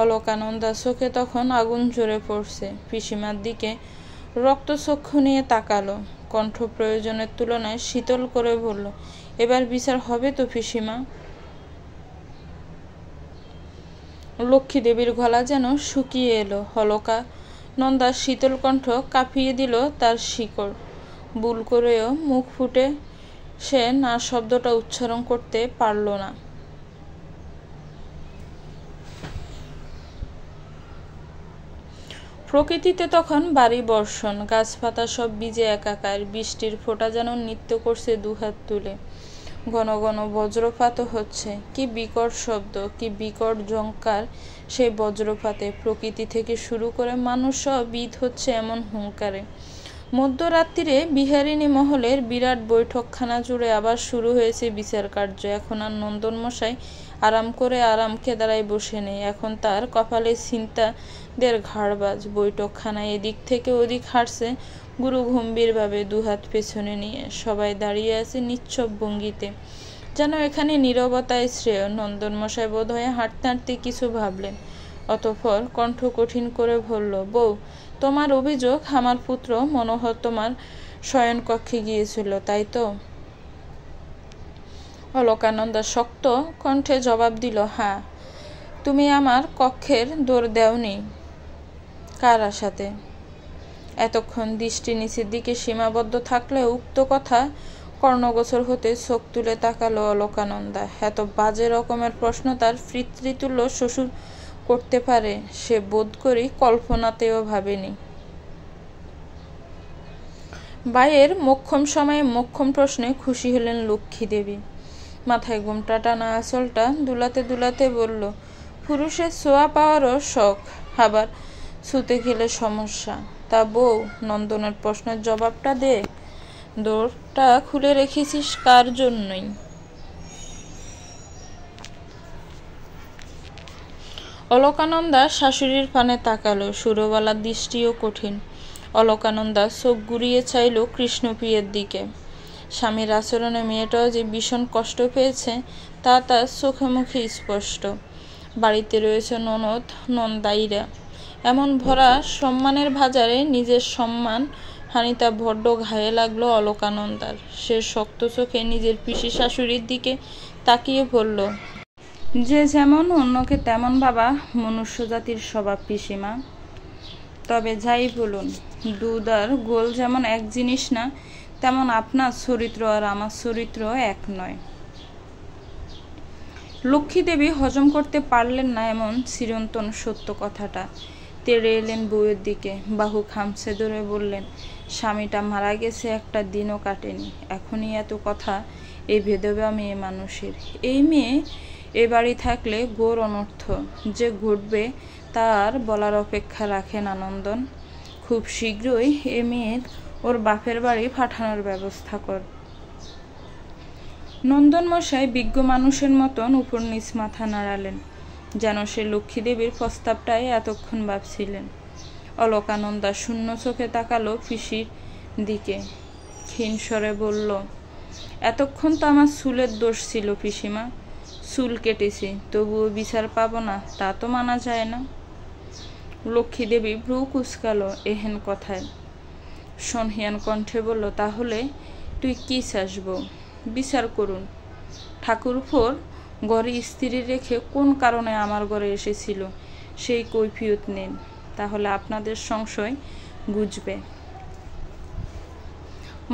A: অলকানন্দা চোখে তখন আগুন জ্বরে পড়ছে। পিসিমার দিকে রক্তচক্ষু নিয়ে তাকালো, কণ্ঠ প্রয়োজনের তুলনায় শীতল করে বলল, এবার বিচার হবে তো পিসিমা? লক্ষ্মীদেবীর গলা যেন শুকিয়ে এলো। অলকানন্দার শীতল কণ্ঠ কাঁপিয়ে দিল তার শিকড়। ভুল করেও মুখ ফুটে সে না শব্দটা উচ্চারণ করতে পারল না। প্রকৃতিতে তখন ভারী বর্ষণ, গাছপাতা সব ভিজে একাকার। বৃষ্টির ফোঁটা যেন নৃত্য করছে দুহাত তুলে। ঘন ঘন বজ্রপাতও হচ্ছে। কি বিকট শব্দ, কি বিকট ঝংকার সেই বজ্রপাতে। প্রকৃতি থেকে শুরু করে মানুষও বিধ হচ্ছে এমন হুঙ্কারে। মধ্যরাত্রিরে বিহারিণী মহলের বিরাট বৈঠকখানা জুড়ে আবার শুরু হয়েছে বিচার কার্য। এখন আর নন্দনমশাই আরাম করে আরাম কেদারায় বসে নেই। এখন তার কপালে চিন্তাদের ঘাড়বাজ। বৈঠকখানায় এদিক থেকে ওদিক হাঁটছে গুরু গম্ভীরভাবে দুহাত পেছনে নিয়ে। সবাই দাঁড়িয়ে আছে নিশ্চব ভঙ্গিতে, যেন এখানে নীরবতায় শ্রেয়। নন্দনমশাই বোধ হয় হাঁটতে হাঁটতে কিছু ভাবলেন, অতঃপর কণ্ঠ কঠিন করে বলল, বউ, তোমার অভিযোগ আমার পুত্র মনোহর তোমার শয়নকক্ষে গিয়েছিল, তাই তো? অলকানন্দা শক্ত কণ্ঠে জবাব দিল, হ্যাঁ। তুমি আমার কক্ষের দৌড় দেওনি? কার আশাতে? এতক্ষণ দৃষ্টি নিচের দিকে সীমাবদ্ধ থাকলেও উক্ত কথা কর্ণগোচর হতে চোখ তুলে তাকালো অলকানন্দা। এত বাজে রকমের প্রশ্ন তার পিতৃতুল্য শ্বশুর করতে পারে সে বোধ করি কল্পনাতেও ভাবেনি। ভাইয়ের মোক্ষম সময়ে মোক্ষম প্রশ্নে খুশি হলেন লক্ষ্মীদেবী। মাথায় ঘোমটা টানা আঁচলটা দুলাতে দুলাতে বলল, পুরুষের ছোঁয়া পাওয়ারও শখ, আবার ছুতে গেলে সমস্যা। তা বউ, নন্দনের প্রশ্নের জবাবটা দে। দোরটা খুলে রেখেছিস কার জন্যই? অলকানন্দা শাশুড়ির পানে তাকালো। সুরবালার দৃষ্টিও কঠিন। অলকানন্দা চোখ ঘুরিয়ে চাইল কৃষ্ণপ্রিয়ের দিকে। স্বামীর আচরণে মেয়েটাও যে ভীষণ কষ্ট পেয়েছে তা তার চোখে মুখে স্পষ্ট। বাড়িতে রয়েছে ননদ, নন্দাইরা। এমন ভরা সম্মানের বাজারে নিজের সম্মান হানিটা বড্ড ঘায়ে লাগলো অলকানন্দার। সে শক্ত চোখে নিজের পিসি শাশুড়ির দিকে তাকিয়ে বলল, যে যেমন অন্যকে তেমন বাবা মনুষ্য জাতির স্বভাব পিসিমা। তবে যাই বলুন, দুধ আর গোল যেমন এক জিনিস না, তেমন আপনার চরিত্র আর আমার চরিত্র এক নয়। লক্ষ্মীদেবী হজম করতে পারলেন না এমন চিরন্তন সত্য কথাটা। তেড়ে এলেন বউয়ের দিকে, বাহু খামছে ধরে বললেন, স্বামীটা মারা গেছে, একটা দিনও কাটেনি, এখনই এত কথা এই ভেদবা মেয়ে মানুষের। এই মেয়ে এ বাড়ি থাকলে ঘোর অনর্থ যে ঘটবে তার বলার অপেক্ষা রাখে না নন্দন। খুব শীঘ্রই এ মেয়ের ওর বাপের বাড়ি পাঠানোর ব্যবস্থা কর। নন্দন মশাই বিজ্ঞ মানুষের মতন উপর নিচ মাথা নাড়ালেন, যেন সে লক্ষ্মীদেবীর প্রস্তাবটাই এতক্ষণ ভাবছিলেন। অলকানন্দা শূন্য চোখে তাকালো পিসির দিকে, ক্ষীণ স্বরে বলল, এতক্ষণ তো আমার চুলের দোষ ছিল পিসিমা, চুল কেটেছি, তবুও বিচার পাবো না, তা তো মানা যায় না। লক্ষ্মীদেবী ভ্রু কুচকালো এহেন কথায়, সনহিয়ান কণ্ঠে বলল, তাহলে তুই কি চাসব? বিচার করুন। ঠাকুরপোর ঘরে স্ত্রী রেখে কোন কারণে আমার ঘরে এসেছিল সেই কৈফিয়ত নেন, তাহলে আপনাদের সংশয় গুজবে।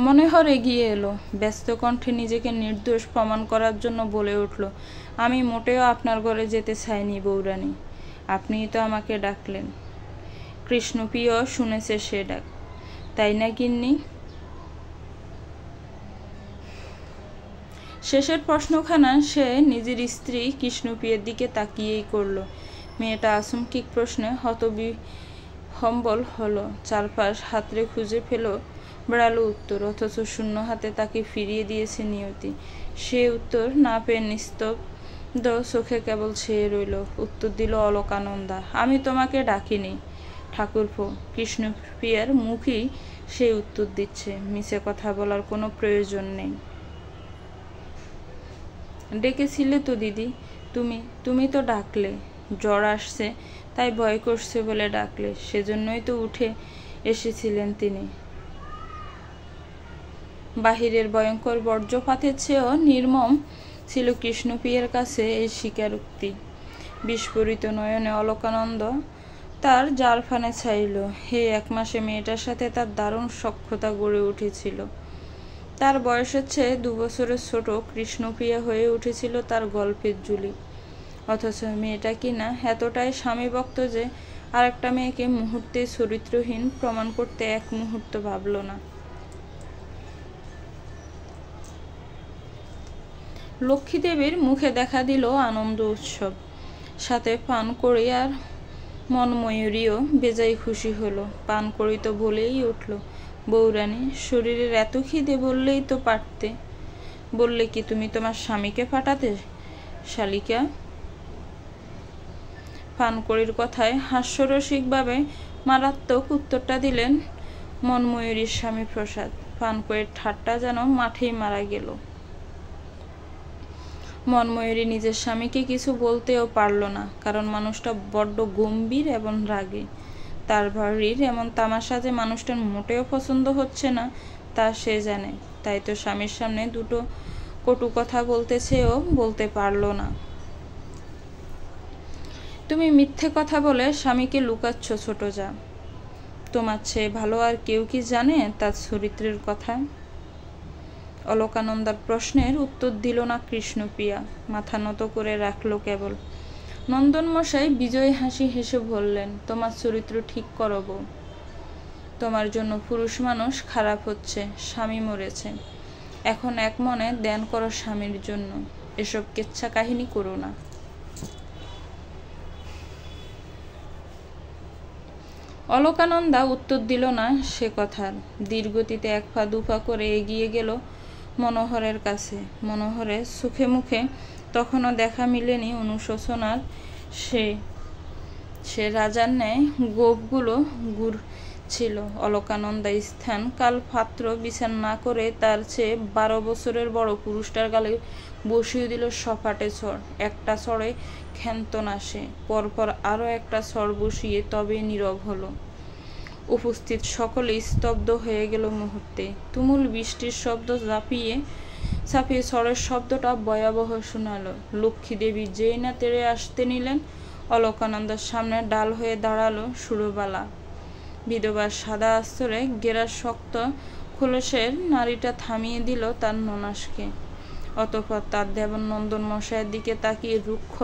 A: মনোহর এগিয়ে এলো, ব্যস্ত কণ্ঠে নিজেকে নির্দোষ প্রমাণ করার জন্য বলে উঠল, আমি মোটেও আপনার ঘরে যেতে চাইনি বৌরানী, আপনিই তো আমাকে ডাকলেন। কৃষ্ণপ্রিয় শুনেছে সে ডাক, তাই না গিন্নি? শেষের প্রশ্নখানা সে নিজের স্ত্রী কৃষ্ণপ্রিয়ের দিকে তাকিয়েই করল। মেয়েটা আচমকিক প্রশ্নে হতবিহ্বল হলো, চারপাশ হাতড়ে খুঁজে পেল বেড়ালো উত্তর, অথচ শূন্য হাতে তাকে ফিরিয়ে দিয়েছে নিয়তি। সে উত্তর না পেয়ে নিস্তব্ধ চোখে কেবল চেয়ে রইল। উত্তর দিল অলকানন্দা, আমি তোমাকে ডাকিনি ঠাকুরপো। কৃষ্ণপ্রিয়ার মুখই সেই উত্তর দিচ্ছে, মিছে কথা বলার কোনো প্রয়োজন নেই। ডেকেছিলে তো দিদি, তুমি তো ডাকলে, জ্বর আসছে তাই ভয় করছে বলে ডাকলে, সেজন্যই তো উঠে এসেছিলেন তিনি। বাহিরের ভয়ঙ্কর বর্জ্যপাতের চেয়েও নির্মম ছিল কৃষ্ণপ্রিয়ার কাছে এই স্বীকারোক্তি। বিস্ফোরিত নয়নে অলকানন্দ তার জারফানে চাইল। হে এক মাসে মেয়েটার সাথে তার দারুণ সখ্যতা গড়ে উঠেছিল। তার বয়সের চেয়ে 2 বছরের ছোট কৃষ্ণপ্রিয়া হয়ে উঠেছিল তার গল্পের জুলি, অথচ মেয়েটা কিনা এতটাই স্বামীভক্ত যে আরেকটা মেয়েকে মুহূর্তে চরিত্রহীন প্রমাণ করতে এক মুহূর্ত ভাবল না। লক্ষ্মীদেবীর মুখে দেখা দিল আনন্দ উৎসব, সাথে পান করি আর মনময়ূরীও বেজায় খুশি হলো। পান করি তো বলেই উঠল, বৌরানী শরীরের এত খিদে, বললেই তো পারতে। বললে কি তুমি তোমার স্বামীকে পাঠাতে শালিকা? পানকড়ির কথায় হাস্যরসিকভাবে মারাত্মক উত্তরটা দিলেন মনময়ূরীর স্বামী প্রসাদ। পানকড়ির ঠাট্টা যেন মাঠেই মারা গেল। মনময়ূরী নিজের স্বামীকে কিছু বলতেও পারল না, কারণ মানুষটা বড্ড গম্ভীর এবং রাগী। তার বাড়ির এমন তামাশা যে মানুষটার মোটেও পছন্দ হচ্ছে না তা সে জানে, তাই তো স্বামীর সামনে দুটো কটু কথা বলতে চেয়েও বলতে পারল না। তুমি মিথ্যে কথা বলে স্বামীকে লুকাচ্ছ ছোট যা, তোমার চেয়ে ভালো আর কেউ কি জানে তার চরিত্রের কথা? অলকানন্দার প্রশ্নের উত্তর দিল না কৃষ্ণপ্রিয়া, মাথা নত করে রাখল কেবল। নন্দন মশাই বিজয়ী হাসি হেসে বললেন, তোমার চরিত্র ঠিক করো বউ, তোমার জন্য পুরুষ মানুষ খারাপ হচ্ছে, স্বামী মরেছে, এখন এক মনে ধ্যান করো স্বামীর জন্য, এসব কেচ্ছা কাহিনী করো না। অলকানন্দা উত্তর দিল না সে কথার। ধীরগতিতে 1 পা 2 পা করে এগিয়ে গেল মনোহরের কাছে। মনোহরের সুখে মুখে তখনও দেখা মিলেনি অনুশোচনার। সে রাজার ন্যায় গোপগুলো ঘুরছিল। অলকানন্দা স্থান কাল পাত্র বিচার না করে তার চেয়ে 12 বছরের বড় পুরুষটার গালে বসিয়ে দিল সপাটে চড়। একটা চড়ে ক্ষান্ত না সে, পরপর আরো একটা চড় বসিয়ে তবেই নীরব হলো। উপস্থিত সকলে স্তব্ধ হয়ে গেল মুহূর্তে। তুমুল বৃষ্টির শব্দ চাপিয়ে চড়ের শব্দটা ভয়াবহ শোনালো। লক্ষ্মীদেবী যেই না তেড়ে আসতে নিলেন, অলকানন্দার সামনে ডাল হয়ে দাঁড়ালো সুরবালা। বিধবার সাদা আস্তরে গেরা শক্ত খোলসের নারীটা থামিয়ে দিল তার ননাসকে। অতঃপর তার দেবর নন্দন মশাইয়ের দিকে তাকিয়ে রুক্ষ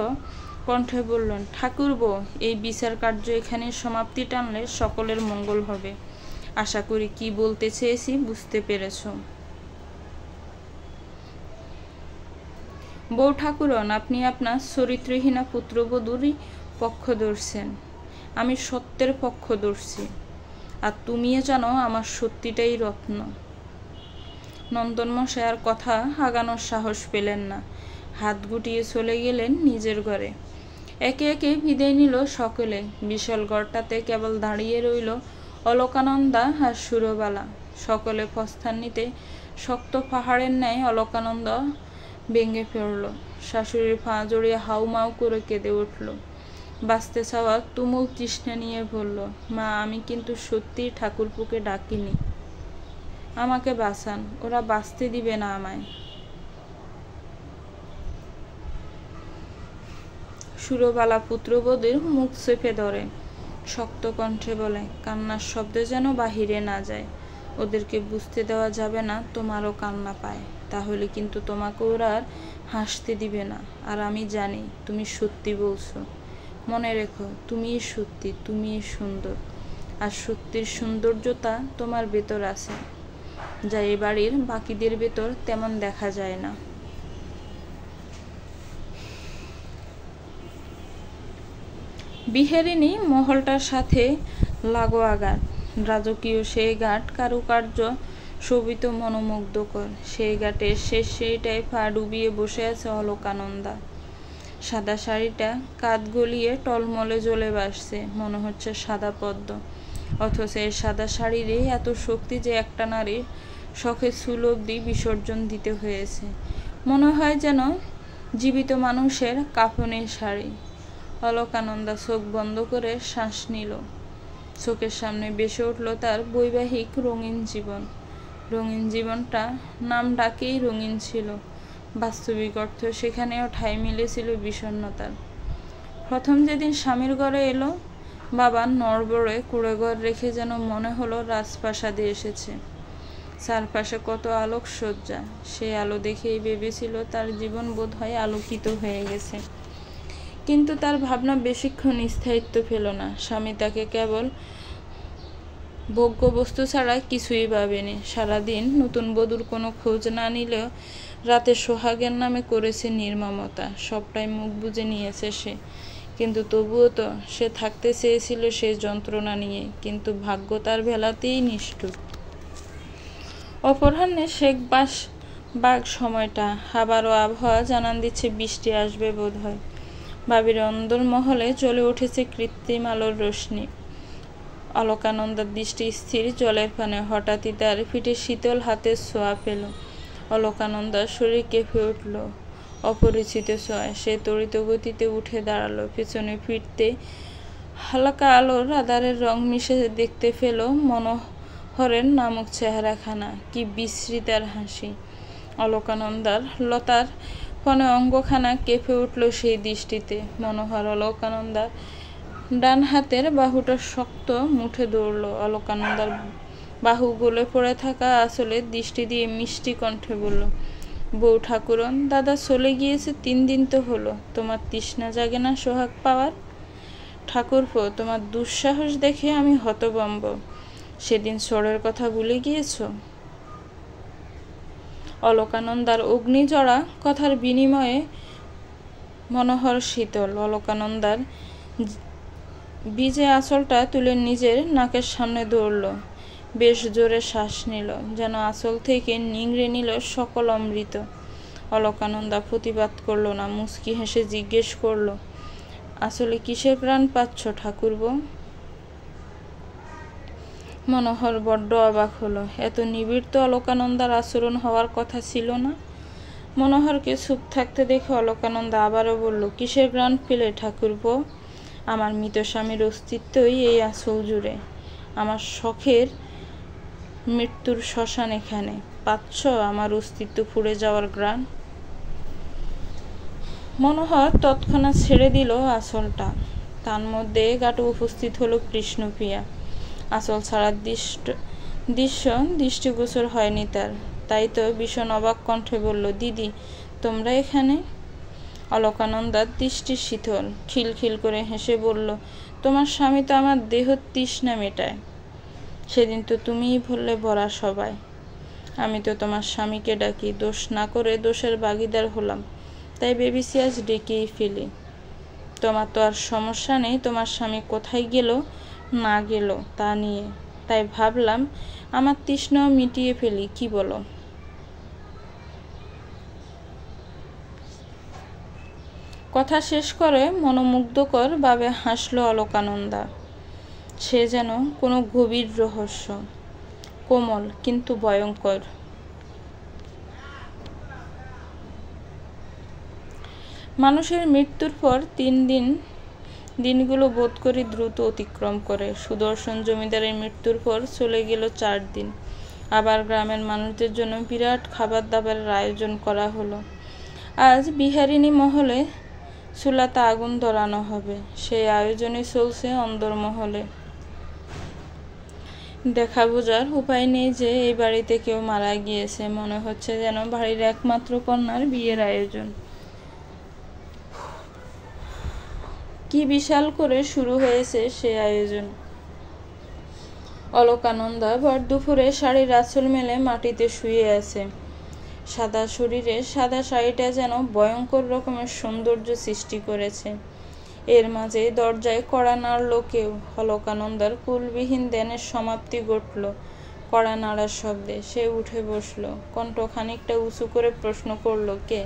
A: কণ্ঠে বললেন, ঠাকুরপো, এই বিচার কার্য এখানে সমাপ্তি টানলে সকলের মঙ্গল হবে। আশা করি কি বলতে চেয়েছি বুঝতে পেরেছ। বউ ঠাকুরন, আপনি আপনার চরিত্রহীনা পুত্রবধূরই পক্ষ ধরছেন। আমি সত্যের পক্ষ ধরছি, আর তুমিও জানো আমার সত্যিটাই রত্ন। নন্দনমশাই আর কথা আগানোর সাহস পেলেন না, হাত গুটিয়ে চলে গেলেন নিজের ঘরে। একে একে বিদায় নিল সকলে। বিশাল ঘরটাতে কেবল দাঁড়িয়ে রইল অলকানন্দা আর সুরবালা। সকলে প্রস্থান নিতে শক্ত পাহাড়ের ন্যায় অলকানন্দা ভেঙে পড়ল। শাশুড়ির পা জড়িয়ে হাউমাউ করে কেঁদে উঠল। বাঁচতে চাওয়া তুমুল তৃষ্ণা নিয়ে বলল, মা, আমি কিন্তু সত্যিই ঠাকুরপুকে ডাকিনি। আমাকে বাঁচান, ওরা বাঁচতে দিবে না আমায়। সুরবালা পুত্রবধূর মুখ চেপে ধরে, শক্ত কণ্ঠে বলে, কান্নার শব্দ যেন বাহিরে না যায়। ওদেরকে বুঝতে দেওয়া যাবে না তোমারও কান্না পায়, তাহলে কিন্তু তোমাকে ওরা আর হাসতে দিবে না। আর আমি জানি তুমি সত্যি বলছো। মনে রেখো, তুমিই সত্যি, তুমিই সুন্দর, আর সত্যির সৌন্দর্যতা তোমার ভেতর আছে, যা এ বাড়ির বাকিদের ভেতর তেমন দেখা যায় না। বিহারিণী মহলটার সাথে লাগোয়া ঘাট। রাজকীয় সেই ঘাট কারুকার্য শোভিত, মনোমুগ্ধকর। সেই ঘাটের শেষ সেইটায় পা ডুবিয়ে বসে আছে অলকানন্দা। সাদা শাড়িটা কাঁধ গলিয়ে টলমলে জ্বলে ভাসছে, মনে হচ্ছে সাদা পদ্ম। অথচ এই সাদা শাড়িরই এত শক্তি যে একটা নারীর শখে চুল অবধি বিসর্জন দিতে হয়েছে। মনে হয় যেন জীবিত মানুষের কাফনের শাড়ি। অলকানন্দা চোখ বন্ধ করে শ্বাস নিল। চোখের সামনে ভেসে উঠল তার বৈবাহিক রঙিন জীবন। রঙিন জীবনটা নাম ডাকেই রঙিন ছিল, বাস্তবিক অর্থ সেখানেও ঠাঁই মিলেছিল বিষণ্ণতার। প্রথম যেদিন স্বামীর ঘরে এলো, বাবার নড়বড়ে কুঁড়েঘর রেখে যেন মনে হলো রাজপ্রাসাদে এসেছে। চারপাশে কত আলোকসজ্জা। সেই আলো দেখেই ভেবেছিল তার জীবন বোধ হয় আলোকিত হয়ে গেছে। কিন্তু তার ভাবনা বেশিক্ষণ স্থায়িত্ব পেল না। স্বামী তাকে কেবল ভোগ্য বস্তু ছাড়া কিছুই ভাবেনি। সারাদিন নতুন বধূর কোনো খোঁজ না নিলেও রাতে সোহাগের নামে করেছে নির্মমতা। সবটাই মুখ বুজে নিয়েছে সে। কিন্তু তবুও তো সে থাকতে চেয়েছিল সেই যন্ত্রণা নিয়ে। কিন্তু ভাগ্য তার ভেলাতেই নিষ্ঠুর। অপরাহ্নে শেখ বাগ সময়টা, আবারও আবহাওয়া জানান দিচ্ছে বৃষ্টি আসবে বোধ হয়। বাবির অন্দরমহলে জ্বলে উঠেছে কৃত্রিম আলোর রোশনি। অলকানন্দার দৃষ্টি স্থির জলের পানে। হঠাৎই তার পিঠে শীতল হাতের ছোঁয়া পেল। অলকানন্দার শরীর কেঁপে উঠল অপরিচিত ছোঁয়ায়। সে তড়িৎ গতিতে উঠে দাঁড়ালো। পেছনে ফিরতে হালকা আলোর আধারের রং মিশে দেখতে পেল মনোহরের নামক চেহারাখানা। কি বিশ্রী তার হাসি! অলকানন্দার লতার পনে অঙ্গখানা কেঁপে উঠল সেই দৃষ্টিতে। মনোহর অলকানন্দার ডান হাতের বাহুটা শক্ত মুঠে ধরল। অলকানন্দার বাহু গলে পড়ে থাকা আঁচলে দৃষ্টি দিয়ে মিষ্টি কণ্ঠে বলল, বউ ঠাকুরন, দাদা চলে গিয়েছে 3 দিন তো হলো। তোমার তৃষ্ণা জাগে না সোহাগ পাওয়ার? ঠাকুরপো, তোমার দুঃসাহস দেখে আমি হতভম্ব। সেদিন চোরের কথা ভুলে গিয়েছ? অলকানন্দার অগ্নিজড়া কথার বিনিময়ে মনোহর শীতল। অলকানন্দার ভিজে আঁচলটা তুলে নিজের নাকের সামনে ধরল। বেশ জোরে শ্বাস নিল, যেন আঁচল থেকে নিংড়ে নিল সকল অমৃত। অলকানন্দা প্রতিবাদ করল না, মুচকি হেসে জিজ্ঞেস করল, আসলে কিসের প্রাণ পাচ্ছ ঠাকুরপো? মনোহর বড্ড অবাক হলো। এত নিবিড় তো অলকানন্দার আচরণ হওয়ার কথা ছিল না। মনোহরকে চুপ থাকতে দেখে অলকানন্দা আবারও বলল, কিসের প্রাণ পেলে ঠাকুরপো? আমার মৃত স্বামীর অস্তিত্বই এই আঁচল জুড়ে। আমার শখের মৃত্যুর শ্মশান এখানে। পাচ্ছ আমার অস্তিত্ব পুড়ে যাওয়ার ঘ্রাণ? মনোহর তৎক্ষণাৎ ছেড়ে দিল আঁচলটা। তার মধ্যে গাটু উপস্থিত হলো কৃষ্ণপ্রিয়া। আঁচল ছাড়ার দৃশ্য দৃষ্টিগোচর হয়নি তার। তাই তো ভীষণ অবাক কণ্ঠে বলল, দিদি, তোমরা এখানে? অলকানন্দার দৃষ্টি শীতল, খিলখিল করে হেসে বলল, তোমার স্বামী তো আমার দেহ তৃষ্ণা মেটায়। সেদিন তো তুমিই বললে বলা সবাই। আমি তো তোমার স্বামীকে ডাকি, দোষ না করে দোষের ভাগিদার হলাম, তাই ভেবেছি আজ ডেকেই ফেলি। তোমার তো আর সমস্যা নেই তোমার স্বামী কোথায় গেল না গেল তা নিয়ে, তাই ভাবলাম আমার তৃষ্ণাও মিটিয়ে ফেলি, কি বলো? কথা শেষ করে মনোমুগ্ধকর ভাবে হাসল অলকানন্দা। সে যেন কোনো গভীর রহস্য, কোমল কিন্তু ভয়ঙ্কর। মানুষের মৃত্যুর পর 3 দিন দিনগুলো বোধ করি দ্রুত অতিক্রম করে। সুদর্শন জমিদারের মৃত্যুর পর চলে গেল 4 দিন। আবার গ্রামের মানুষদের জন্য বিরাট খাবার দাবারের আয়োজন করা হলো। আজ বিহারিণী মহলে চুলাতে আগুন ধরানো হবে, সেই আয়োজনই চলছে অন্দরমহলে। দেখা বোঝার উপায় নেই যে এই বাড়িতে কেউ মারা গিয়েছে, মনে হচ্ছে যেন বাড়ির একমাত্র কন্যার বিয়ের আয়োজন। কি বিশাল করে শুরু হয়েছে সে আয়োজন। অলকানন্দা ভর দুপুরে শাড়ির আঁচল মেলে মাটিতে শুয়ে আছে। সাদা শরীরে সাদা শাড়িটা যেন ভয়ঙ্কর রকমের সৌন্দর্য সৃষ্টি করেছে। এর মাঝে দরজায় কড়া নাড়ল কেউ। অলকানন্দার কুলবিহীন ধ্যানের সমাপ্তি ঘটল কড়া নাড়ার শব্দে। সে উঠে বসল, কণ্ঠ খানিকটা উঁচু করে প্রশ্ন করল, কে?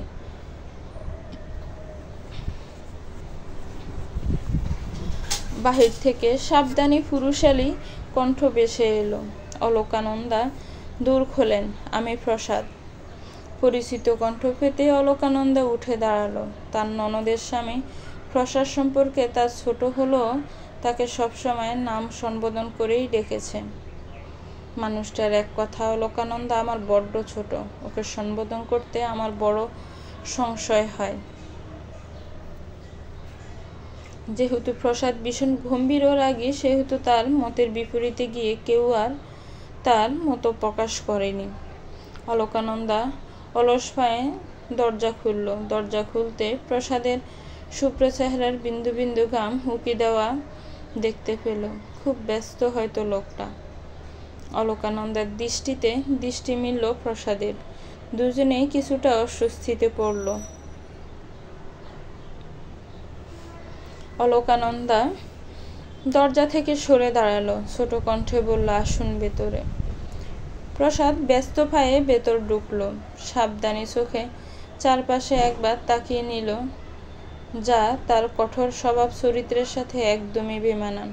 A: বাহির থেকে সাবধানী পুরুষালী কণ্ঠ ভেসে এলো। অলকানন্দা দূর খোলেন, আমি প্রসাদ। পরিচিত কণ্ঠ পেতে অলকানন্দা উঠে দাঁড়ালো। তার ননদের স্বামী প্রসাদ সম্পর্কে তার ছোট হলেও তাকে সবসময় নাম সম্বোধন করেই ডেকেছে। মানুষটার এক কথা, অলকানন্দা আমার বড্ড ছোট, ওকে সম্বোধন করতে আমার বড় সংশয় হয়। যেহেতু প্রসাদ ভীষণ গম্ভীর ও রাগী, সেহেতু তার মতের বিপরীতে গিয়ে কেউ আর তার মতো প্রকাশ করেনি। অলকানন্দা অলস পায়ে দরজা খুলল। দরজা খুলতে প্রসাদের শুভ্র চেহারার বিন্দু বিন্দু ঘাম উকি দেওয়া দেখতে পেল। খুব ব্যস্ত হয়তো লোকটা। অলকানন্দার দৃষ্টিতে দৃষ্টি মিলল প্রসাদের। দুজনেই কিছুটা অস্বস্তিতে পড়ল। অলকানন্দা দরজা থেকে সরে দাঁড়ালো, ছোট কণ্ঠে বলল, আসুন ভেতরে। প্রসাদ ব্যস্ত পায়ে ভেতর ঢুকল। সাবধানী চোখে চারপাশে একবার তাকিয়ে নিল, যা তার কঠোর স্বভাব চরিত্রের সাথে একদমই বেমানান।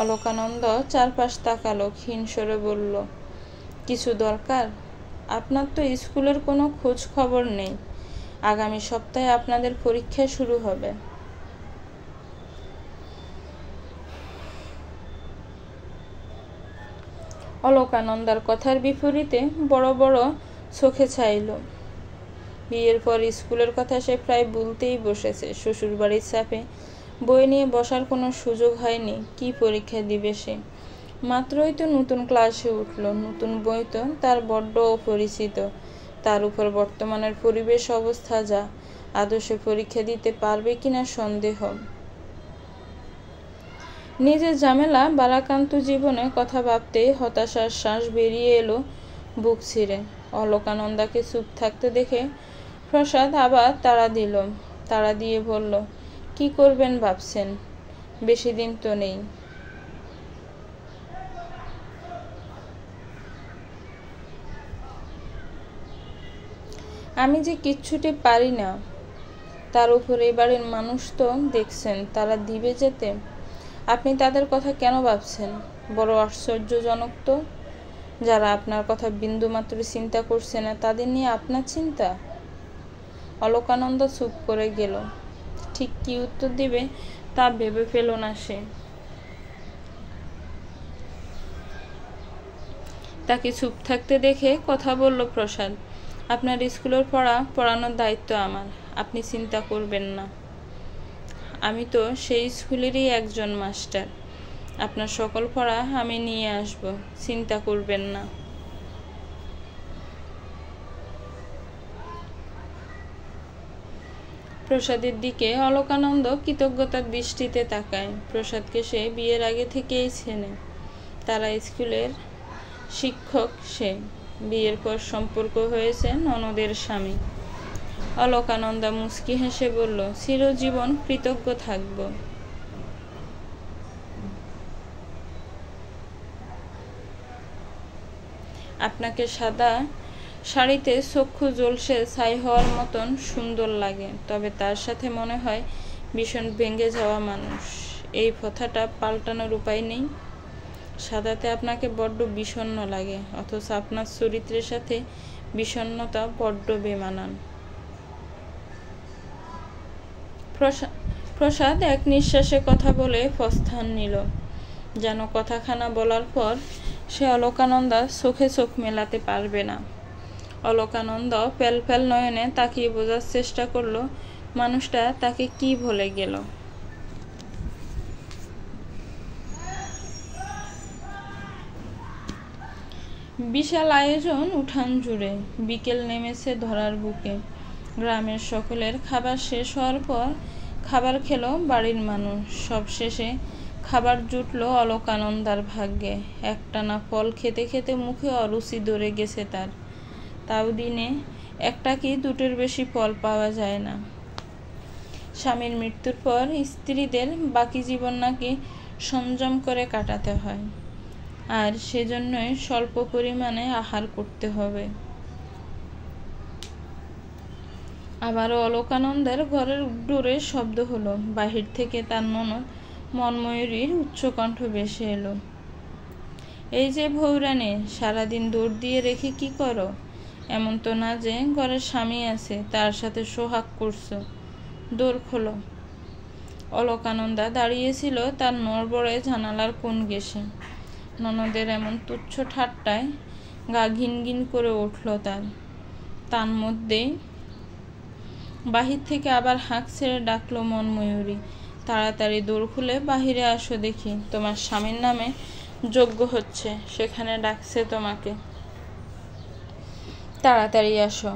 A: অলকানন্দা চারপাশ তাকালো, ক্ষীণ স্বরে বলল, কিছু দরকার? আপনার তো স্কুলের কোনো খোঁজ খবর নেই। আগামী সপ্তাহে আপনাদের পরীক্ষা শুরু হবে। অলকানন্দার কথার বিপরীতে বড় বড় চোখে চাইল। বিয়ের পর স্কুলের কথা সে প্রায় ভুলতেই বসেছে। শ্বশুরবাড়ির চাপে বই নিয়ে বসার কোনো সুযোগ হয়নি। কি পরীক্ষা দিবে সে? মাত্রই তো নতুন ক্লাসে উঠল। নতুন বই তো তার বড্ড অপরিচিত। তার উপর বর্তমানের পরিবেশ অবস্থা যা, আদৌ সে পরীক্ষা দিতে পারবে কিনা সন্দেহ। নিজের ঝামেলা বারাক্রান্ত জীবনে কথা ভাবতেই হতাশার শ্বাস বেরিয়ে এলো বুক ছিঁড়ে। অলকানন্দাকে চুপ থাকতে দেখে প্রসাদ আবার তাড়া দিয়ে বলল, কি করবেন ভাবছেন? বেশি দিন তো নেই। আমি যে কিচ্ছুটি পারি না, তার উপর এই বাড়ির মানুষ তো দেখছেন, তারা দিবে যেতে। আপনি তাদের কথা কেন ভাবছেন? বড় আশ্চর্যজনক তো। যারা আপনার কথা বিন্দুমাত্র চিন্তা করছে না, তাদের নিয়ে আপনার চিন্তা? অলকানন্দা চুপ করে গেল। ঠিক কি উত্তর দিবে তা ভেবে পেল না সে। তাকে চুপ থাকতে দেখে কথা বলল প্রসাদ, আপনার স্কুলের পড়ানোর দায়িত্ব আমার, আপনি চিন্তা করবেন না। আমি তো সেই স্কুলেরই একজন মাস্টার। আপনার সকল পড়া আমি নিয়ে আসব, চিন্তা করবেন না। প্রসাদের দিকে অলকানন্দ কৃতজ্ঞতার দৃষ্টিতে তাকায়। প্রসাদকে সে বিয়ের আগে থেকেই চেনে। তারা স্কুলের শিক্ষক, সে বিয়ের পর সম্পর্ক হয়েছে ননদের স্বামী। অলকানন্দা মুচকি হেসে বলল, চিরজীবন কৃতজ্ঞ থাকব। আপনাকে সাদা শাড়িতে চক্ষু জ্বলসে ছাই হওয়ার মতন সুন্দর লাগে, তবে তার সাথে মনে হয় ভীষণ ভেঙে যাওয়া মানুষ। এই কথাটা পাল্টানোর উপায় নেই। সাদাতে আপনাকে বড্ড বিষণ্ণ লাগে, অথচ আপনার চরিত্রের সাথে বিষণ্ণতা বড্ড বেমানান। প্রসাদ এক নিঃশ্বাসে কথা বলে প্রস্থান নিল, যেন কথাখানা বলার পর সে অলকানন্দা চোখে চোখ মেলাতে পারবে না। অলকানন্দ প্যালপ্যাল নয়নে তাকিয়ে বোঝার চেষ্টা করল মানুষটা তাকে কি ভুলে গেল। বিশাল আয়োজন উঠান জুড়ে। বিকেল নেমেছে ধরার বুকে। গ্রামের সকলের খাবার শেষ হওয়ার পর খাবার খেলো বাড়ির মানুষ। সবশেষে খাবার জুটল অলকানন্দার ভাগ্যে। একটানা ফল খেতে খেতে মুখে অরুচি ধরে গেছে তার। তাও দিনে একটা কি দুটোর বেশি ফল পাওয়া যায় না। স্বামীর মৃত্যুর পর স্ত্রীদের বাকি জীবন নাকি সংযম করে কাটাতে হয়, আর সেজন্যই স্বল্প পরিমাণে আহার করতে হবে। আবারও অলকানন্দের ঘরের ডোরে শব্দ হলো। বাহির থেকে তার ননদ মনময়ূরীর উচ্চকণ্ঠ ভেসে এলো, এই যে ভৌরানী, সারাদিন দৌড় দিয়ে রেখে কি করো? এমন তো না যে ঘরের স্বামী আছে তার সাথে সোহাগ করছো। দৌড় খোলো। অলকানন্দা দাঁড়িয়েছিল তার নড়বড়ে জানালার কোণ ঘেঁষে। ননদের এমন তুচ্ছ ঠাট্টায় গা ঘিন ঘিন করে উঠল তার। তার মধ্যেই বাহির থেকে আবার হাঁক ছেড়ে ডাকলো মনময়ূরী, তাড়াতাড়ি দৌড় খুলে বাহিরে আসো দেখি, তোমার স্বামীর নামে যজ্ঞ হচ্ছে, সেখানে ডাকছে তোমাকে। তাড়াতাড়ি আসো,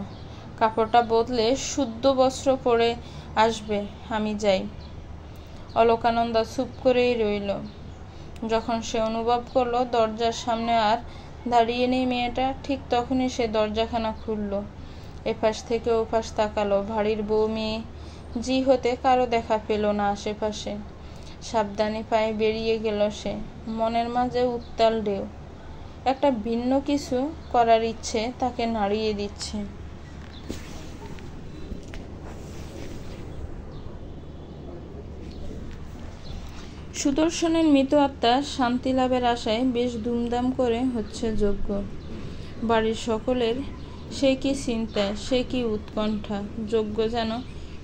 A: কাপড়টা বদলে শুদ্ধ বস্ত্র পরে আসবে, আমি যাই। অলকানন্দা চুপ করেই রইল। যখন সে অনুভব করলো দরজার সামনে আর দাঁড়িয়ে নেই মেয়েটা, ঠিক তখনই সে দরজাখানা খুলল। এপাশ থেকে ওপাশ তাকালো। বাড়ির বউ মেয়ে জি হতে কারো দেখা পেল না আশেপাশে। সাবধানে পায়ে বেরিয়ে গেল সে। মনের মাঝে উত্তাল ঢেউ। একটা ভিন্ন কিছু করার ইচ্ছে তাকে নাড়িয়ে দিচ্ছে। সুদর্শনের মৃত আত্মার শান্তি লাভের আশায় বেশ ধুমধাম করে হচ্ছে যজ্ঞ। বাড়ির সকলের সে কি চিন্তা, সে কি উৎকণ্ঠা। যজ্ঞ যেন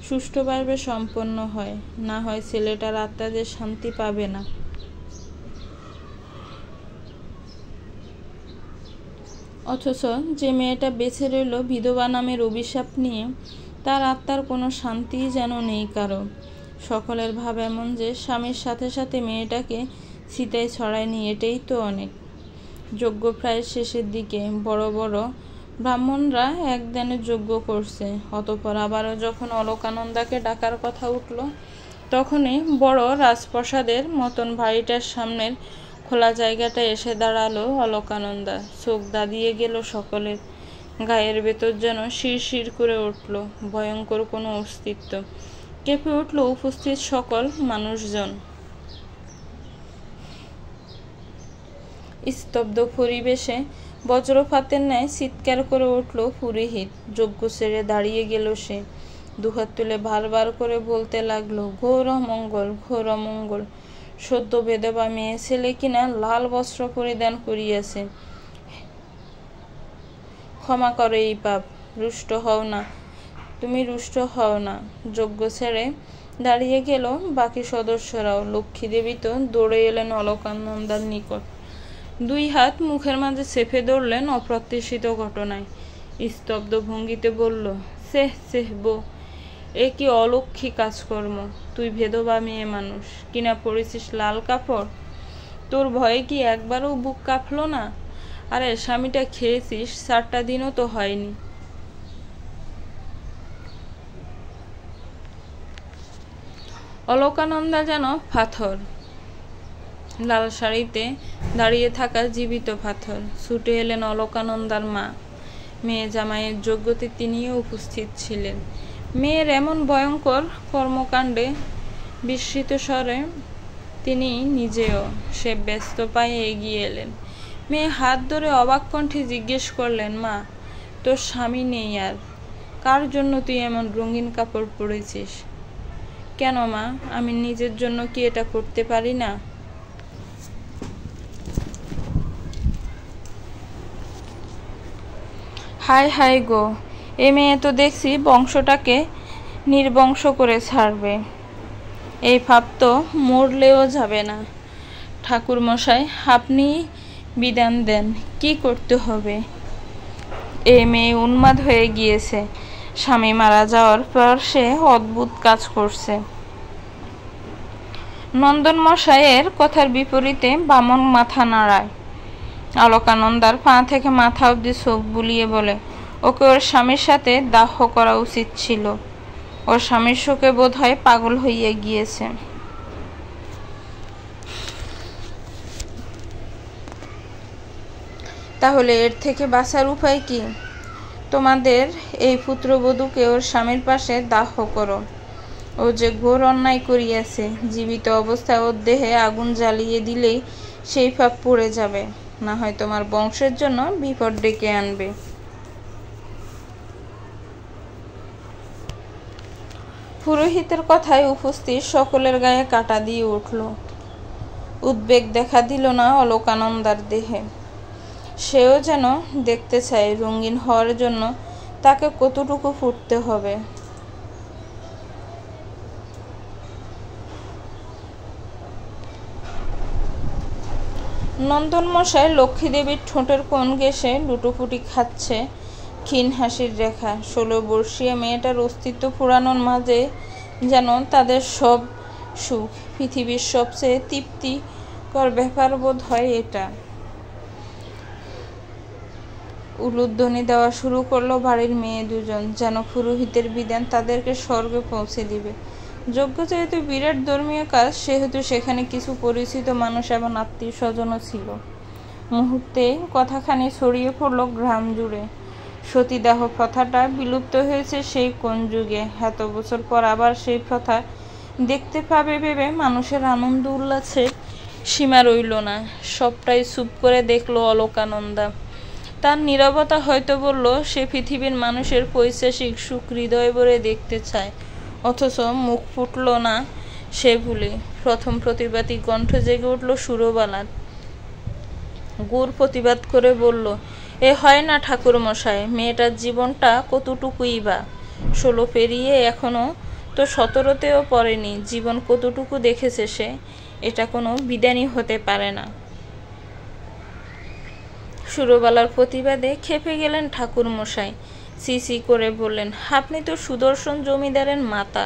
A: সুষ্ঠুভাবে সম্পন্ন হয়, না হয় ছেলেটার আত্মা যে শান্তি পাবে না। অথচ যে মেয়েটা বেঁচে রইল বিধবা নামের অভিশাপ নিয়ে, তার আত্মার কোনো শান্তিই যেন নেই কারো। সকলের ভাব এমন যে স্বামীর সাথে সাথে মেয়েটাকে চিতায় ছড়ায়নি, এটাই তো অনেক। যজ্ঞ প্রায় শেষের দিকে। বড় বড় ব্রাহ্মণরা একদানে যজ্ঞ করছে। অতঃপর আবারও যখন অলকানন্দাকে ডাকার কথা উঠল, তখনই বড় রাজপ্রাসাদের মতন বাড়িটার সামনের খোলা জায়গাটা এসে দাঁড়ালো অলকানন্দা। চোখ দাঁড়িয়ে গেল সকলের। গায়ের ভেতর যেন শিরশির করে উঠল ভয়ঙ্কর কোনো অস্তিত্ব। কেঁপে উঠল উপস্থিত সকল মানুষজন। স্তব্ধ পরিবেশে বজ্রপাতের ন্যায় চিৎকার করে উঠল পুরোহিত। যজ্ঞ ছেড়ে দাঁড়িয়ে গেল সে। দুহাত তুলে বারবার করে বলতে লাগলো, ঘোর অমঙ্গল, ঘোর অমঙ্গল। সদ্য বিধবা মেয়ে ছেলে কিনা লাল বস্ত্র পরিধান করিয়াছে। ক্ষমা করে এই পাপ, রুষ্ট হও না, তুমি রুষ্ট হও না। যজ্ঞ ছেড়ে দাঁড়িয়ে গেল বাকি সদস্যরাও। লক্ষ্মী দেবী তো দৌড়ে এলেন অলকানন্দার নিকট। দুই হাত মুখের মাঝে চেপে ধরলেন অপ্রত্যাশিত ঘটনায়। স্তব্ধ ভঙ্গিতে বলল, সেহ সেহ বউ, এ কি অলক্ষী কাজকর্ম। তুই বিধবা মেয়ে মানুষ, কিনা পড়েছিস লাল কাপড়। তোর ভয়ে কি একবারও বুক কাঁপলো না? আরে স্বামীটা খেয়েছিস, 4টা দিনও তো হয়নি। অলকানন্দা যেন পাথর, লাল শাড়িতে দাঁড়িয়ে থাকা জীবিত পাথর। ছুটে এলেন অলকানন্দার মা। মেয়ে জামাইয়ের যোগ্যতে তিনিও উপস্থিত ছিলেন। মেয়ের এমন ভয়ঙ্কর কর্মকাণ্ডে বিস্মিত স্বরে তিনি নিজেও সে ব্যস্ত পায়ে এগিয়ে এলেন। মেয়ে হাত ধরে অবাক কণ্ঠে জিজ্ঞেস করলেন, মা, তোর স্বামী নেই আর, কার জন্য তুই এমন রঙিন কাপড় পরেছিস? কেন মা, আমি নিজের জন্য কি এটা করতে পারি না? হায় হায় গো, এ মেয়ে তো দেখছি বংশটাকে নির্বংশ করে ছাড়বে। এই ভাব তো মরলেও যাবে না। ঠাকুর মশাই, আপনি বিধান দেন, কি করতে হবে? এ মেয়ে উন্মাদ হয়ে গিয়েছে। স্বামী মারা যাওয়ার পর সে অদ্ভুত কাজ করছে। নন্দন মশাইয়ের কথার বিপরীতে বামন মাথা নাড়ায়। অলকানন্দার পা থেকে মাথা অবধি চোখ বুলিয়ে বলে, ওকে ওর স্বামীর সাথে দাহ করা উচিত ছিল। ওর স্বামীর শোকে বোধ হয় পাগল হইয়া গিয়েছে। তাহলে এর থেকে বাঁচার উপায় কি? তোমাদের এই পুত্রবধূকে ওর স্বামীর পাশে দাহ করো। ও যে ঘোর অন্যায় করিয়াছে, জীবিত অবস্থায় ওর দেহে আগুন জ্বালিয়ে দিলেই সেই পাপ পড়ে যাবে, না হয় তোমার বংশের জন্য বিপদ ডেকে আনবে। পুরোহিতের কথায় উপস্থিত সকলের গায়ে কাঁটা দিয়ে উঠল। উদ্বেগ দেখা দিল না অলকানন্দার দেহে। সেও যেন দেখতে চায় রঙিন হওয়ার জন্য তাকে কতটুকু ফুটতে হবে। নন্দন মশাই লক্ষ্মী দেবীর ঠোঁটের কোণ ঘেঁষে লুটোপুটি খাচ্ছে ক্ষীণ হাসির রেখা। 16 বর্ষীয় মেয়েটার অস্তিত্ব ফুরানোর মাঝে যেন তাদের সব সুখ। পৃথিবীর সবচেয়ে তৃপ্তিকর ব্যাপার বোধ হয় এটা। উলুধ্বনি দেওয়া শুরু করলো বাড়ির মেয়ে দুজন, যেন পুরোহিতের বিধান তাদেরকে স্বর্গে পৌঁছে দিবে। যজ্ঞ যেহেতু বিরাট ধর্মীয় কাজ, সেহেতু সেখানে কিছু পরিচিত মানুষ এবং আত্মীয় স্বজনও ছিল। মুহূর্তে কথাখানি ছড়িয়ে পড়ল গ্রাম জুড়ে। সতীদাহ প্রথাটা বিলুপ্ত হয়েছে সেই কোন যুগে, এত বছর পর আবার সেই প্রথা দেখতে পাবে ভেবে মানুষের আনন্দ উল্লাসের সীমা রইল না। সবটাই চুপ করে দেখল অলকানন্দা। তার নীরবতা হয়তো বলল, সে পৃথিবীর মানুষের পৈশাচিক সুখ হৃদয় ভরে দেখতে চায়, অথচ মুখ ফুটল না সে ভুলে। প্রথম প্রতিবাদী কণ্ঠ জেগে উঠল সুরবালার। গুড় প্রতিবাদ করে বলল, এ হয় না ঠাকুর মশাই, মেয়েটার জীবনটা কতটুকুই বা, 16 পেরিয়ে এখনো তো 17তেও পড়েনি। জীবন কতটুকু দেখেছে সে, এটা কোনো বিধানই হতে পারে না। সুরবালার প্রতিবাদে ক্ষেপে গেলেন ঠাকুর মশাই। সি সি করে বললেন, আপনি তো সুদর্শন জমিদারের মাতা